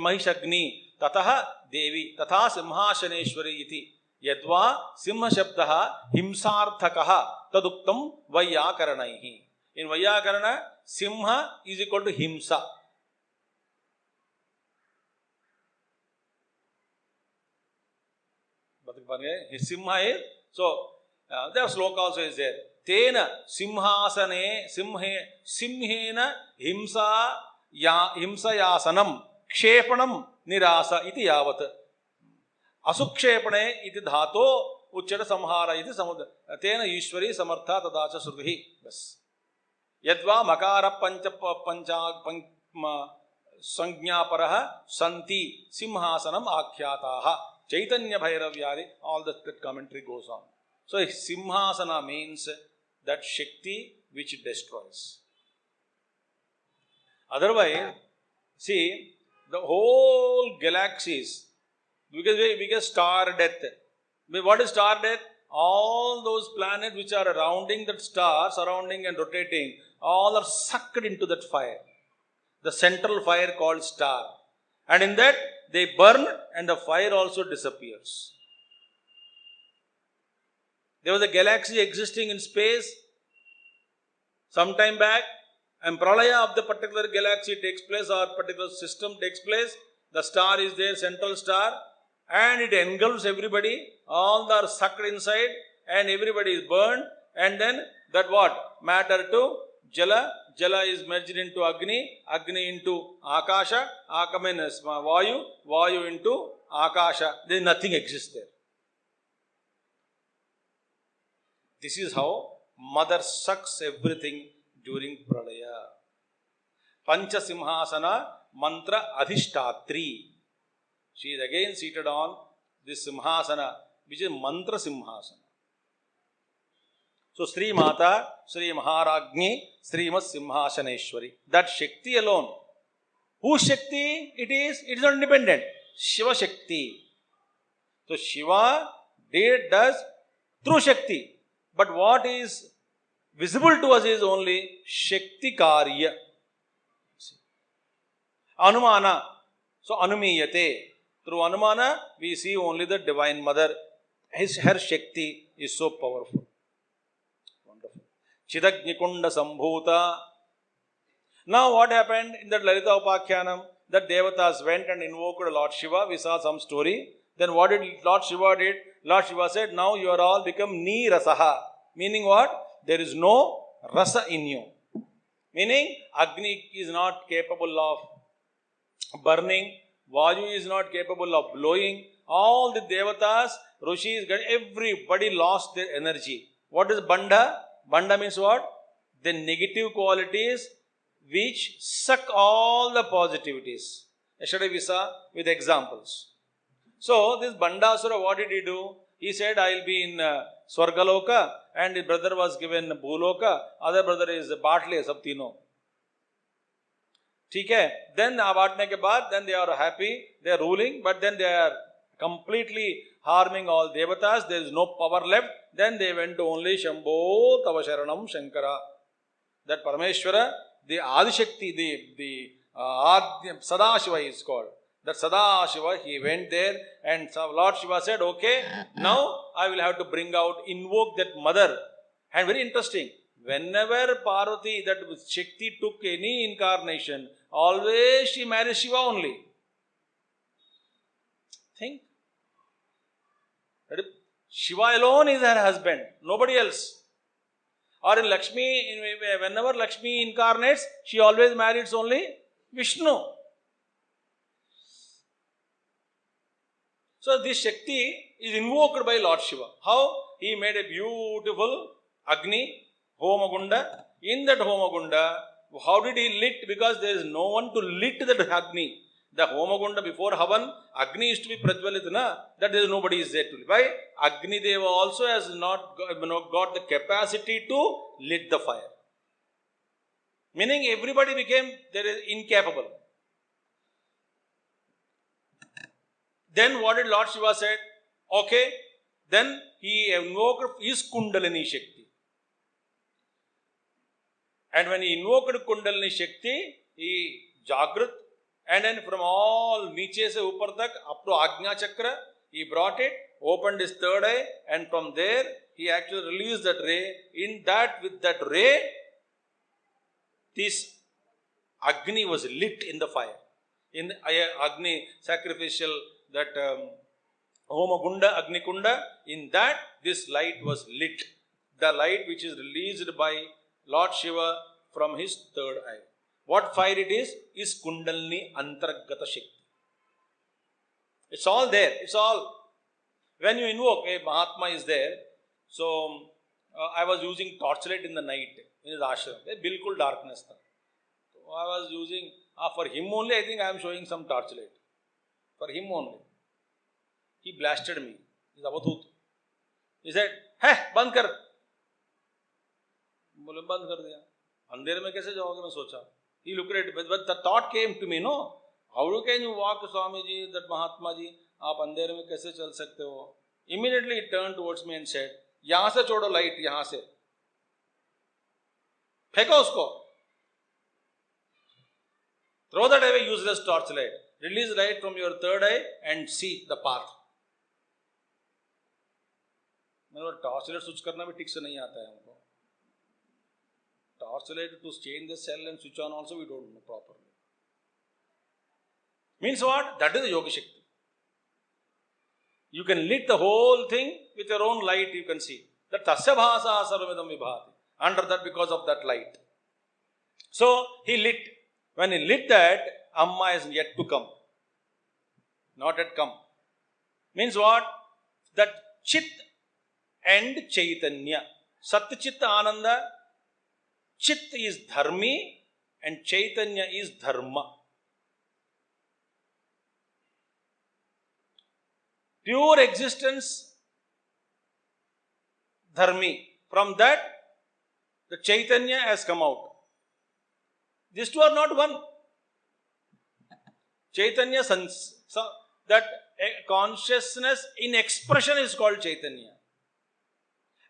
महिषग्नि ततः देवी तथा सिंहासनेश्वरी इति यद्वा सिंहशब्दः हिंसार्थकः तदुक्तं वैयाकरणैः. In Vaiyakarana, Simha is equal to Himsa. Simha is, so the sloka also is there. Tena simhasane simhena himsayasanam kshepanam nirasa iti yavat. Asukshepane iti dhato uchchata samhara iti samudra. Tena ishwari samartha tadacha sruhi. Bas. Yadva makara pancha sanjñaparaha santi simhasanam akhyataha. Chaitanya Bhairavyadi, all that commentary goes on. So Simhasana means that Shakti which destroys. Otherwise, see, the whole galaxies, because we get star death. What is star death? All those planets which are surrounding that star, surrounding and rotating, all are sucked into that fire. The central fire called star. And in that, they burn and the fire also disappears. There was a galaxy existing in space some time back, and pralaya of the particular galaxy takes place or particular system takes place. The star is there, central star, and it engulfs everybody. All are sucked inside and everybody is burned. And then that what? Matter to Jala. Jala is merged into Agni, Agni into Akasha, Vayu, Vayu into Akasha. Then nothing exists there. This is how Mother sucks everything during Pralaya. Pancha Simhasana Mantra Adhishtatri. She is again seated on this Simhasana, which is Mantra Simhasana. So, Sri Mata, Sri Maharagni, Srimat Simhasaneshwari. That Shakti alone. Whose Shakti it is? It is not independent. Shiva Shakti. So, Shiva does through Shakti. But what is visible to us is only Shakti Karya. Anumana. So, Anumiyate. Through Anumana, we see only the Divine Mother. Her Shakti is so powerful. Chidagnikunda Sambhuta. Now what happened in that Lalita Upakhyanam? That Devatas went and invoked Lord Shiva. We saw some story. Then what did Lord Shiva did? Lord Shiva said, now you are all become Ni Rasaha. Meaning what? There is no Rasa in you. Meaning Agni is not capable of burning. Vayu is not capable of blowing. All the Devatas, Rishis, everybody lost their energy. What is Bandha? Bandha means what? The negative qualities which suck all the positivities. Yesterday we saw with examples. So this Bandasura, what did he do? He said, I will be in Swargaloka, and his brother was given Bhuloka. Other brother is Bartley, Sabtino. Okay? Then then they are happy, they are ruling, but then they are completely harming all Devatas. There is no power left. Then they went to only Shambho Tavasharanam Shankara. That Parameshwara, the Adishakti, the Sadashiva is called. That Sadashiva, he went there and Lord Shiva said, okay, now I will have to invoke that mother. And very interesting, whenever Parvati, that Shakti took any incarnation, always she marries Shiva only. Think. Shiva alone is her husband, nobody else. Or in Lakshmi, whenever Lakshmi incarnates, she always marries only Vishnu. So this Shakti is invoked by Lord Shiva. How? He made a beautiful Agni, Homagunda. In that Homagunda, how did he lit? Because there is no one to lit that Agni. The Homagunda before Havan, Agni is to be Prajwalitana, that there is nobody is there to lit. Why? Agni Deva also has not got the capacity to lit the fire. Meaning everybody became incapable. Then what did Lord Shiva said? Okay, Then he invoked his Kundalini Shakti. And when he invoked Kundalini Shakti, he Jagrat, and then from all niche se upar tak up to Ajna Chakra, he brought it, opened his third eye, and from there he actually released that ray. In that, with that ray, this Agni was lit in the fire. In Agni sacrificial, that Homa Kunda, Agni Kunda, in that this light was lit. The light which is released by Lord Shiva from his third eye. What fire it is Kundalini Antargata Shakti. It's all there. It's all. When you invoke, a Mahatma is there. So, I was using torchlight in the night in his ashram. Bilkul darkness tha. So, I was using, for him only, I think I am showing some torchlight. For him only. He blasted me. He's Avadhut. He said, "Hey, band kar." बोले बंद कर दिया. अंधेरे में कैसे जाओगे, मैं सोचा. He looked at it, but the thought came to me, no? How can you walk, Swami ji, that Mahatma ji, आप अंधेरे में कैसे चल सकते हो? Immediately he turned towards me and said, यहाँ से छोड़ो light, यहाँ से. फेंको उसको. Throw that away, useless torchlight. Release light from your third eye and see the path. मैंने बोला torchlight switch करना भी ठीक से नहीं आता है हमको. Torchlight to change the cell and switch on also we don't know properly. Means what? That is the Yoga Shakti. You can lit the whole thing with your own light, you can see. That tasya bhasa sarvamidam vibhati. Under that, because of that light. So, he lit. When he lit that, Amma is yet to come. Not yet come. Means what? That Chit and Chaitanya. Sat Chit Ananda. Chit is Dharmi and Chaitanya is Dharma. Pure existence, Dharmi. From that, the Chaitanya has come out. These two are not one. Chaitanya, that consciousness in expression is called Chaitanya.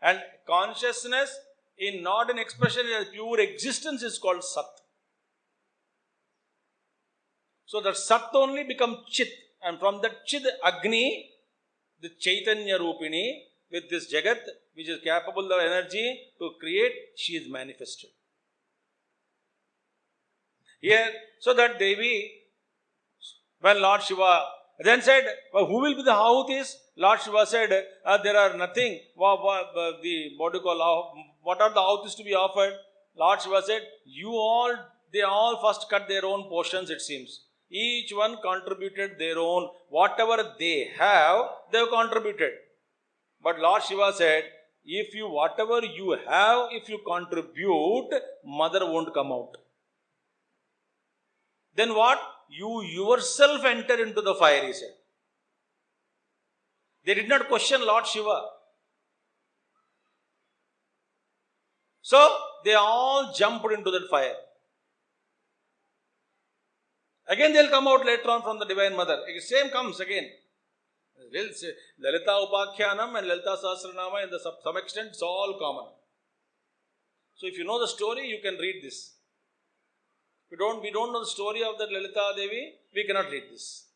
And consciousness in not in expression, pure existence is called Sat. So that Sat only becomes Chit. And from that Chid Agni, the Chaitanya Rupini, with this Jagat, which is capable of energy to create, she is manifested. Here, so that Devi, when Lord Shiva then said, well, who will be the Ahutis? Lord Shiva said, there are nothing. What do you call, what are the Ahutis to be offered? Lord Shiva said, they all first cut their own portions, it seems. Each one contributed their own, whatever they have contributed. But Lord Shiva said, whatever you have, if you contribute, mother won't come out. Then what? You yourself enter into the fire, he said. They did not question Lord Shiva. So, they all jumped into that fire. Again they will come out later on from the Divine Mother. Same comes again. Lalita Upakhyanam and Lalita Sahasranama, in some extent, it's all common. So if you know the story, you can read this. If we don't know the story of that Lalita Devi, we cannot read this.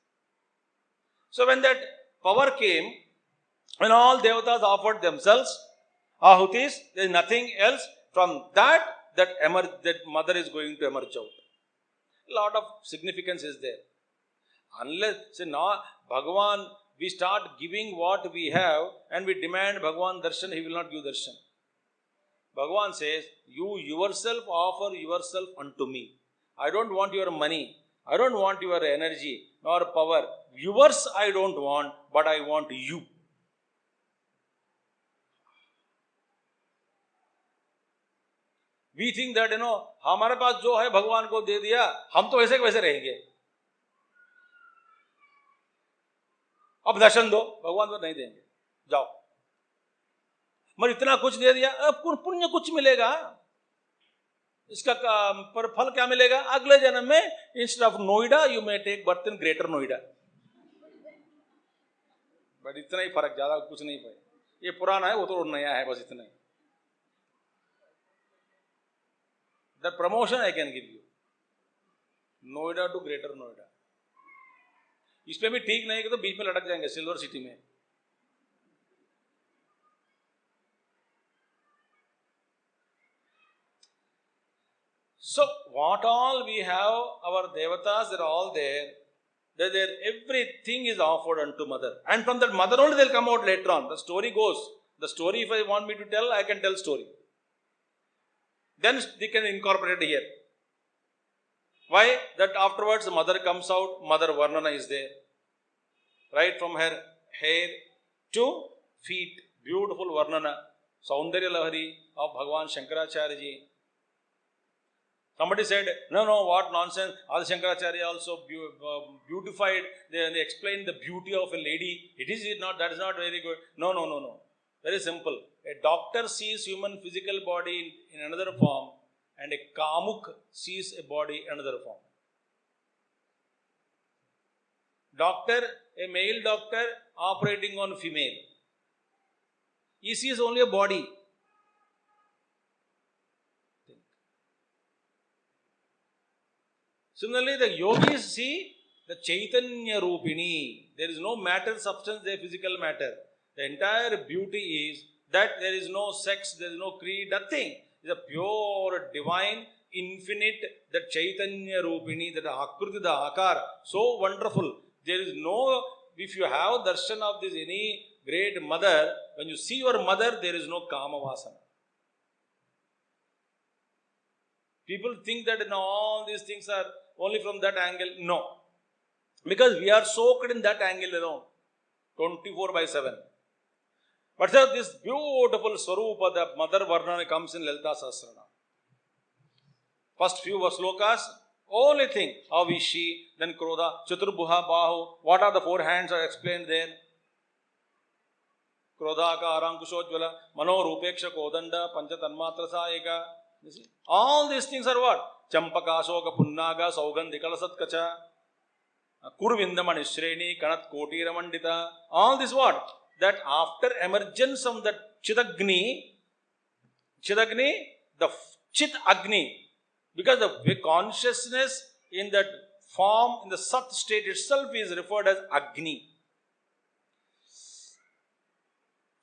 So when that power came, when all devatas offered themselves, ahutis, there is nothing else. From that mother is going to emerge out. A lot of significance is there. Unless, say, no, Bhagavan, we start giving what we have and we demand Bhagavan darshan, he will not give darshan. Bhagavan says, you yourself offer yourself unto me. I don't want your money. I don't want your energy nor power. Yours I don't want, but I want you. We think that, हमारे पास जो है भगवान को दे दिया, हम तो ऐसे वैसे रहेंगे. अब दर्शन दो, भगवान तो नहीं देंगे, जाओ. मगर इतना कुछ दे दिया, अब पुण्य कुछ मिलेगा. इसका पर फल क्या मिलेगा? अगले जन्म में instead of Noida you may take birth in Greater Noida. But इतना ही फर्क, ज्यादा कुछ नहीं पाए. ये पुराना है, वो तो नया है, बस इतना ही. That promotion I can give you. Noida to Greater Noida. इसमें भी ठीक नहीं कि तो बीच में लटक जाएंगे सिल्वर सिटी में. So what all we have, our devatas, they're all there. They're there. Everything is offered unto mother, and from that mother only they'll come out later on. The story goes. The story, if I want me to tell, I can tell story. Then they can incorporate it here. Why? That afterwards the mother comes out, mother Varnana is there. Right from her hair to feet. Beautiful Varnana. Saundarya Lahari of Bhagavan Shankaracharya ji. Somebody said, no, what nonsense. Adi Shankaracharya also beautified, they explained the beauty of a lady. It is not, that is not very good. No. Very simple. A doctor sees human physical body in another form, and a kamuk sees a body in another form. Doctor, a male doctor operating on female. He sees only a body. Similarly, the yogis see the Chaitanya Rupini. There is no matter, substance, there physical matter. The entire beauty is that there is no sex, there is no creed, nothing. It is a pure, divine, infinite, the Chaitanya Rupini, that Akruti, the Akar, so wonderful. There is no, if you have darshan of this any great mother, when you see your mother, there is no Kama Vasana. People think that all these things are only from that angle. No. Because we are soaked in that angle alone. 24/7. But sir, this beautiful Swarupa, the Mother Varnana comes in Lalita Sahasranama. First few slokas, only thing, how is she, then Krodha, Chaturbuha, Bahu, what are the four hands are explained there. Krodha ka Arankushojvala, Mano Rupeksha Kodanda, Pancha Tanmatra Sayaka. All these things are what? Champaka, Shoka, Punnaga, Saugandhikala Satkacha, Kurvindamani Shreni, Kanat Koti Ramandita. All this what? That after emergence of that Chidagni, the Chit Agni, because the consciousness in that form, in the Sat state itself is referred as Agni.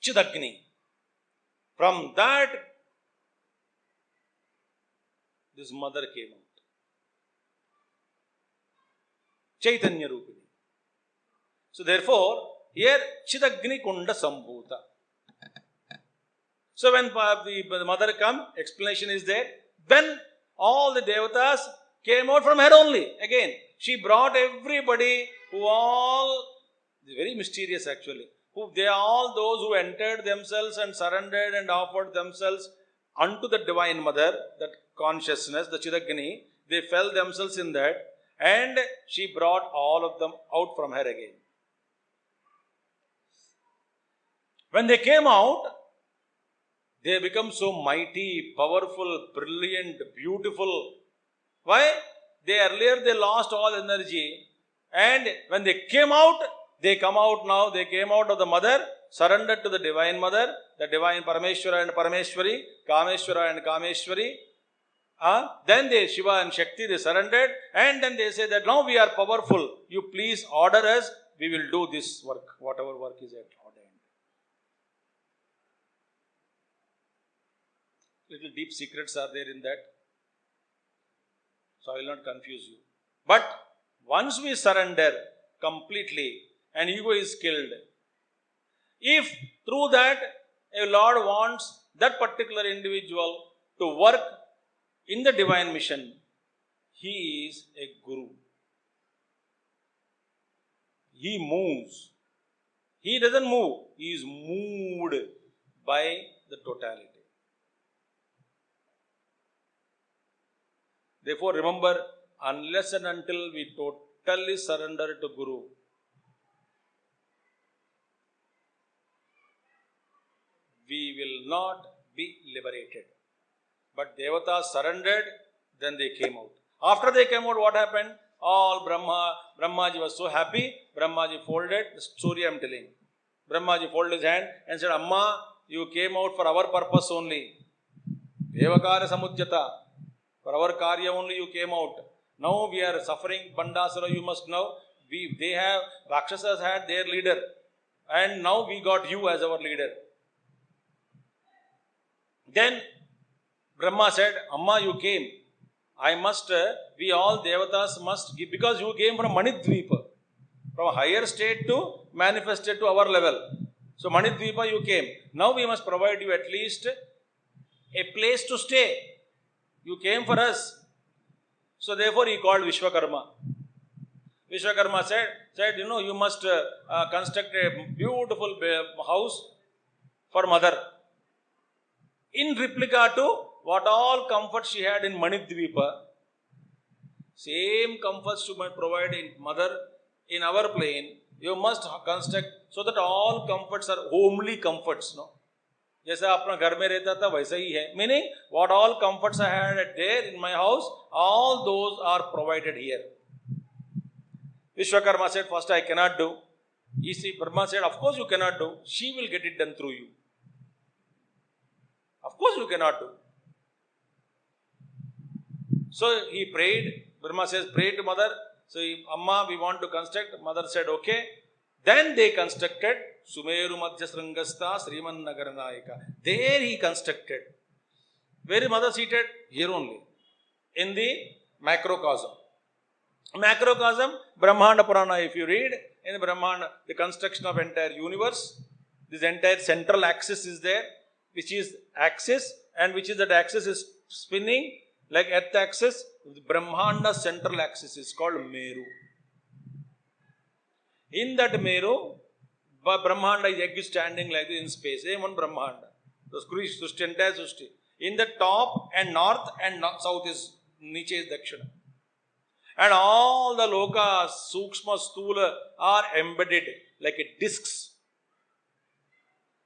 Chidagni. From that, this mother came out. Chaitanya Rupini. So therefore, here Chidagni Kunda Sambhuta. So when the mother come, explanation is there. Then all the devatas came out from her only. Again, she brought everybody who all, very mysterious actually, who they all those who entered themselves and surrendered and offered themselves unto the Divine Mother, that consciousness, the Chidagni, they fell themselves in that, and she brought all of them out from her again. When they came out, they become so mighty, powerful, brilliant, beautiful. Why? Earlier they lost all energy, and when they came out, they come out now, they came out of the mother, surrendered to the Divine Mother, the Divine Parameshwara and Parameshwari, Kameshwara and Kameshwari. Then they, Shiva and Shakti, they surrendered, and then they say that now we are powerful. You please order us, we will do this work, whatever work is ordained. Little deep secrets are there in that. So I will not confuse you. But once we surrender completely and ego is killed, if through that a Lord wants that particular individual to work in the divine mission, he is a guru. He moves. He doesn't move. He is moved by the totality. Therefore, remember, unless and until we totally surrender to Guru, we will not be liberated. But Devatas surrendered, then they came out. After they came out, what happened? All Brahmaji was so happy, Brahmaji folded, the story I am telling. Brahmaji folded his hand and said, Amma, you came out for our purpose only. Devakara samujjata. For our karya only you came out. Now we are suffering Bandasura, you must know. Rakshasas had their leader. And now we got you as our leader. Then Brahma said, Amma, you came. We all devatas must give, because you came from Manidvipa. From higher state to manifested to our level. So Manidvipa you came. Now we must provide you at least a place to stay. You came for us. So therefore he called Vishwakarma. Vishwakarma said, you must construct a beautiful house for mother. In replica to what all comforts she had in Manidvipa, same comforts to provide in mother in our plane, you must construct so that all comforts are homely comforts. No? जैसा अपना घर में रहता था वैसा ही है. Meaning, what all comforts I had there in my house, all those are provided here. Vishwakarma said, first I cannot do. Brahma said, of course you cannot do. She will get it done through you. Of course you cannot do. So he prayed. Brahma says, pray to mother. So Amma, we want to construct. Mother said, okay. Then they constructed Sumeru Madhya Srangasta Sriman Nagaranayika. There he constructed. Where is mother seated? Here only. In the macrocosm. Macrocosm, Brahmanda Purana, if you read, in the Brahmanda, the construction of entire universe, this entire central axis is there, which is axis, and which is that axis is spinning like earth axis. The Brahmanda central axis is called Meru. In that Meru, Brahmanda is standing like this in space. Same one Brahmanda. The entire Sushti. In the top and north and south is Niche is Dakshina. And all the lokas, Sukshma, Stula are embedded like a discs.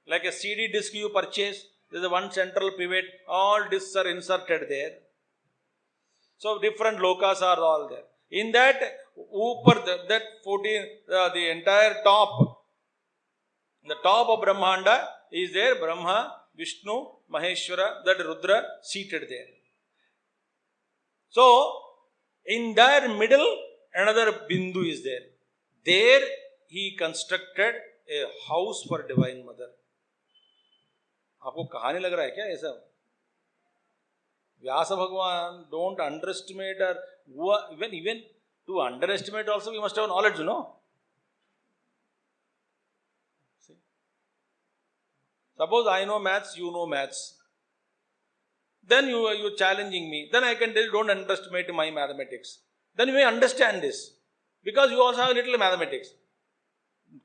Like a CD disc you purchase, there is a one central pivot, all discs are inserted there. So different lokas are all there. In that, that 14, the entire top, the top of Brahmanda is there, Brahma, Vishnu, Maheshwara, that Rudra seated there. So, in their middle, another Bindu is there. There, he constructed a house for Divine Mother. आपको कहानी लग रहा है क्या ऐसा? व्यास भगवान don't underestimate or even to underestimate also we must have knowledge, you know. See? Suppose I know maths, you know maths. Then you're challenging me. Then I can tell you don't underestimate my mathematics. Then you may understand this. Because you also have a little mathematics.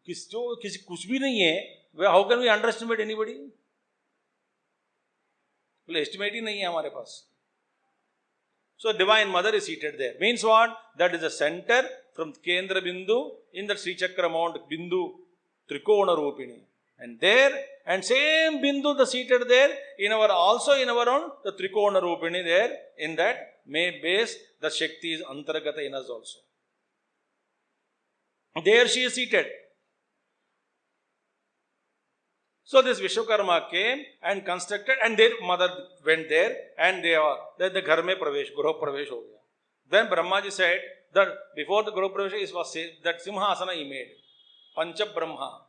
कुछ भी नहीं है, how can we underestimate anybody? Estimate ही नहीं है हमारे पास. So Divine Mother is seated there. Means what? That is the center from Kendra Bindu in the Sri Chakra Mount Bindu Trikona Rupini. And there, and same Bindu the seated there, also in our own, the Trikona Rupini there, in that may base the Shakti is Antargata in us also. There she is seated. So this Vishwakarma came and constructed, and their mother went there, and then the Ghar mein Pravesh, Gruha Pravesh ho gaya. Then Brahmaji said that before the Gruha Pravesh was said that Simhasana he made. Pancha Brahma.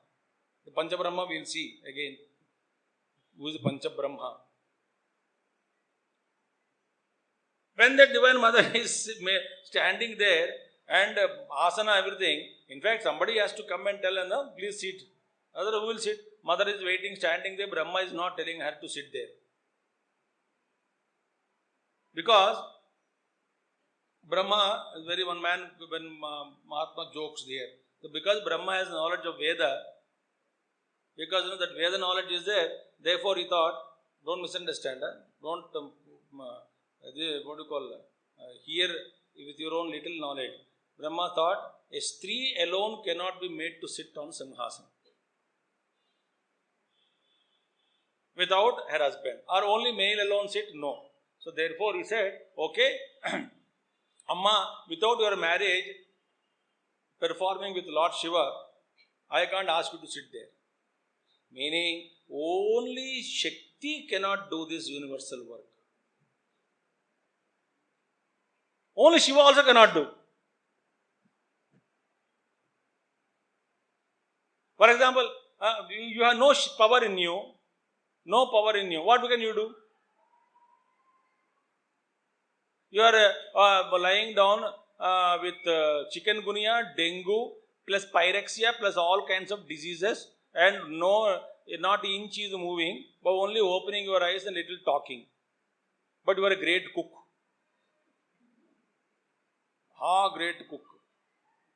The Pancha Brahma we'll see again. Who is Pancha Brahma? When that Divine Mother is standing there and asana everything, in fact somebody has to come and tell her, no, please sit. Otherwise who will sit? Mother is waiting, standing there. Brahma is not telling her to sit there. Because Brahma is very one man, when Mahatma jokes there. So because Brahma has knowledge of Veda, because that Veda knowledge is there, therefore he thought, don't misunderstand, don't, what do you call, hear with your own little knowledge. Brahma thought, a stree alone cannot be made to sit on Simhasana without her husband, or only male alone sit? No. So therefore he said, okay, Amma, without your marriage, performing with Lord Shiva, I can't ask you to sit there. Meaning, only Shakti cannot do this universal work. Only Shiva also cannot do. For example, you have no power in you. No power in you. What can you do? You are lying down with chikungunya, dengue, plus pyrexia, plus all kinds of diseases, and not inch is moving, but only opening your eyes and little talking. But you are a great cook. Great cook.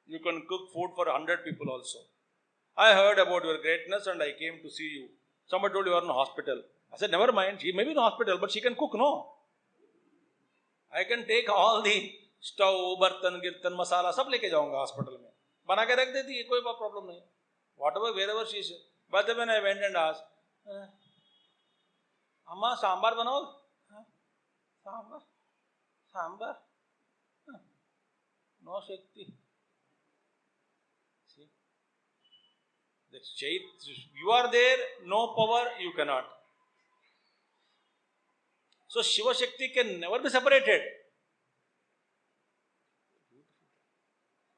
You can cook food for 100 people also. I heard about your greatness and I came to see you. Somebody told you are in hospital. I said, never mind, she may be in hospital, but she can cook, no? I can take all the stove, bartan, girtan, masala, सब लेके जाऊंगा hospital में. बना के रख देती है, कोई problem नहीं. Whatever, wherever she is. But when I went and asked, Amma, sambar बनाओ? Sambar? No Shakti. See? You are there, no power, you cannot. So Shiva Shakti can never be separated.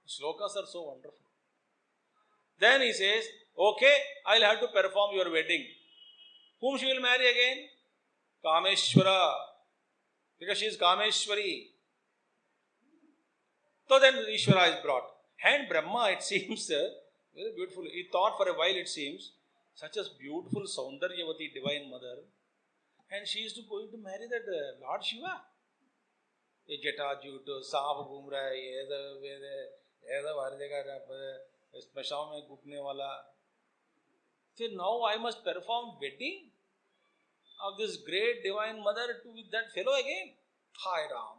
Shlokas are so wonderful. Then he says, okay, I'll have to perform your wedding. Whom she will marry again? Kameshwara. Because she is Kameshwari. So then Ishvara is brought. And Brahma, it seems, very beautiful. He thought for a while, it seems, such a beautiful Saundaryavati divine mother. And she is going to marry that Lord Shiva. A Jeta Jut, Saab Gumra, Eda Vardega, Smasham Gupne Wala. So now I must perform wedding of this great divine mother to with that fellow again. Hi Ram.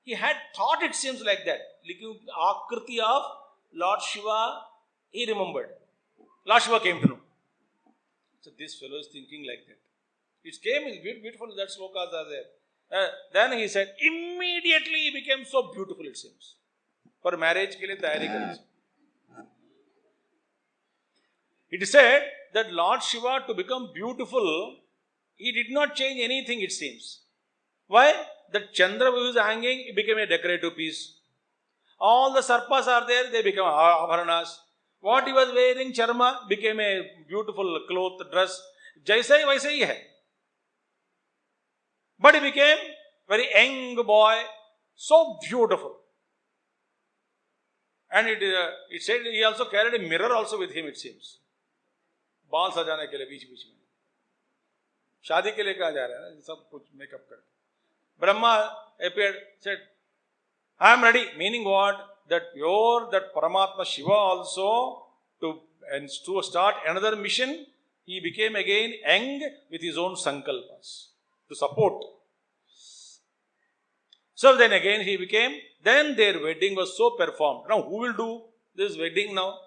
He had thought, it seems like that. Akriti of Lord Shiva, he remembered. Lord Shiva came to know. So this fellow is thinking like that. It came, is beautiful, that slokas are there. Then he said, immediately he became so beautiful, it seems. For marriage ke liye tayari kari. It is said that Lord Shiva, to become beautiful, he did not change anything, it seems. Why? The Chandra who is hanging, it became a decorative piece. All the sarpas are there, they become abharanas. What he was wearing, charma, became a beautiful cloth, dress. Jaisa hi vaisa hi hai. But he became very young boy, so beautiful. And it said he also carried a mirror also with him, it seems. बाल सजाने के लिए बीच बीच में. शादी के लिए कहा जा रहा है, सब कुछ मेकअप कर. Brahma appeared, said, I am ready. Meaning what? That Paramatma Shiva also, to start another mission, he became again young with his own sankalpas to support. So then again he became, then their wedding was so performed. Now who will do this wedding now?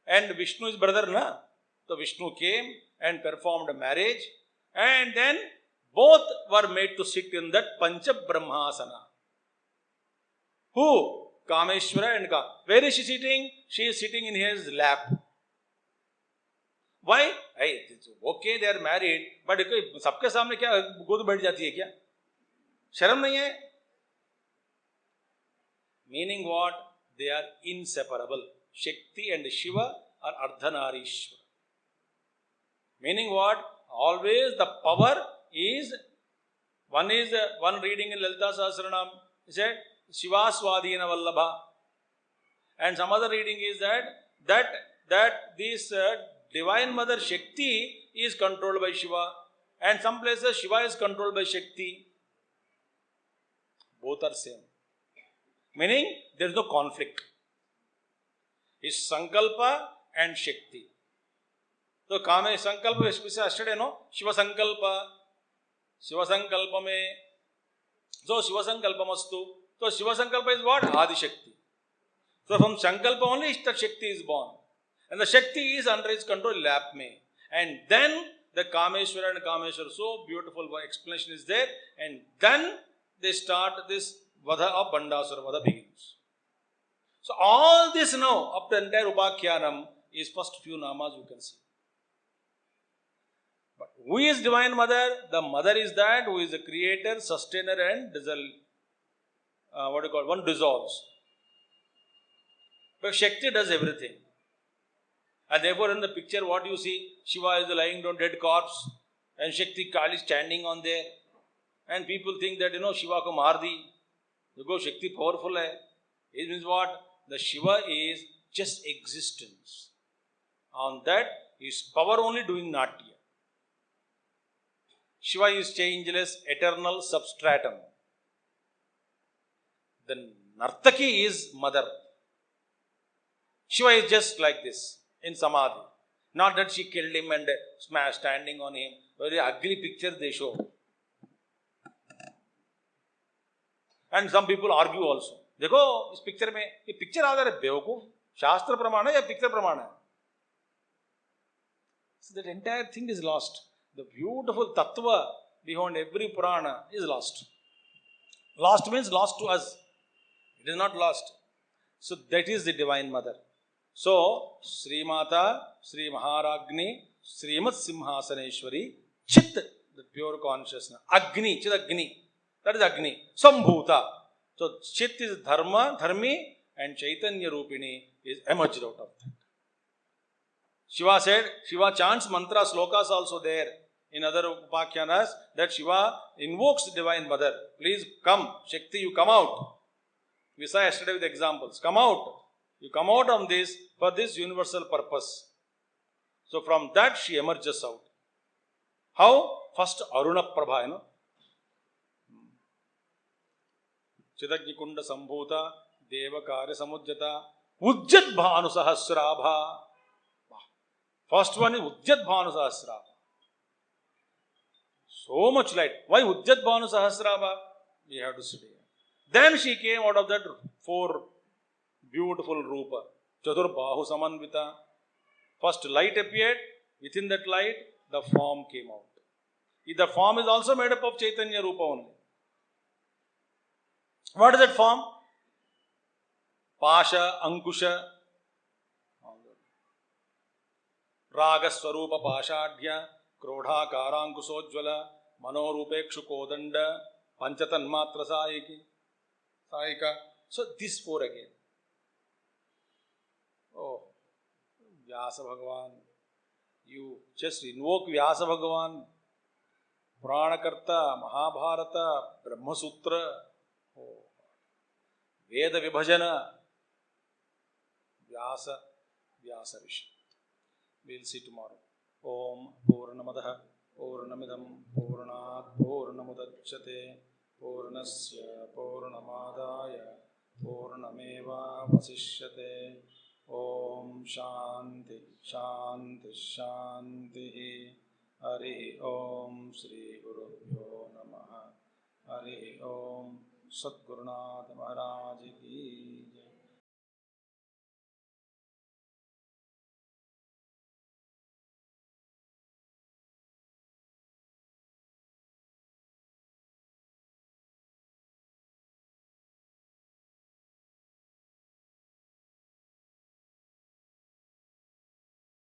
And Vishnu is brother, na? So Vishnu came and performed a marriage, and then both were made to sit in that Pancha Brahmasana. Who? Kameshwara and Ka. Where is she sitting? She is sitting in his lap. Why? Hey, okay, they are married, but सबके सामने क्या गोद बैठ जाती है क्या? शर्म नहीं है? Meaning what? They are inseparable. Shakti and Shiva are Ardhanarishwara. Meaning what? Always the power is one reading in Lalita Sahasranama. He said Shiva Swadhina Vallabha, and some other reading is that this divine mother Shakti is controlled by Shiva, and some places Shiva is controlled by Shakti. Both are same. Meaning there is no conflict. It's Sankalpa and Shakti. So Kame Sankalpa is yesterday, no? Shiva Sankalpa me. So Shiva Sankalpamastu. So Shiva Sankalpa is what? Adi Shakti. So from Sankalpa only the Shakti is born. And the Shakti is under his control, lap me. And then the Kameshwara and Kameshwara, so beautiful explanation is there. And then they start this Vadha of Bandasura, Vadha begins. So all this now, up to the entire Upakhyanam, is first few namas you can see. Who is Divine Mother? The Mother is that who is the creator, sustainer and one dissolves. But Shakti does everything. And therefore in the picture what you see, Shiva is lying down dead corpse and Shakti Kali standing on there. And people think that, Shiva ko maar di. Because Shakti powerful hai. It means what? The Shiva is just existence. On that, his power only doing Natya. Shiva is changeless, eternal substratum. The Nartaki is mother. Shiva is just like this, in Samadhi. Not that she killed him and smashed standing on him. Very ugly picture they show. And some people argue also. देखो इस picture में ये picture आधार है बेवकूफ शास्त्र प्रमाण है या पिक्चर प्रमाण है. So that entire thing is lost. The beautiful tattva behind every Purana is lost. Lost means lost to us. It is not lost. So that is the Divine Mother. So Sri Mata, Sri Maharagni, Srimat Simhasaneshwari, Chit, the pure consciousness. Agni, Chit Agni. That is Agni. Sambhuta. So Chit is Dharma, Dharmi, and Chaitanya Rupini is emerged out of that. Shiva said, Shiva chants mantra slokas also there in other upakyanas that Shiva invokes the Divine Mother. Please come, Shakti, you come out. We saw yesterday with examples. Come out. You come out of this for this universal purpose. So from that she emerges out. How? First Aruna Prabha, Chidagnikunda Sambhuta, Deva Karya Samujjata, Ujjat Bhanu Sahasrabha. First one is Ujjat Bhanu Sahasrabha. So much light. Why Ujjat Bhanu Sahasrabha? We have to study. Then she came out of that four beautiful Rupa. Chatur Bahu Samanvita. First light appeared. Within that light, the form came out. The form is also made up of Chaitanya Rupa only. What is that form? Pasha, Ankusha, Raga Swarupa Pashadhya, Krodha Karankusojvala, Manorupekshu Kodanda, Panchatan Matra Saika. So these four again. Oh, Vyasa Bhagavan. You just invoke Vyasa Bhagavan, Puranakarta, Mahabharata, Brahma Sutra, Veda Vibhajana, Vyasa Rishi. We'll see tomorrow. Om Purnamadaha Purnamidam Purnat Purnamudachyate Purnasya Purnamadaya Purnameva Vasishyate. Om Shanti Shanti Shanti. Hari Om Shri Gurubhyo Namaha. Hari Om Sadgurunath Maharaj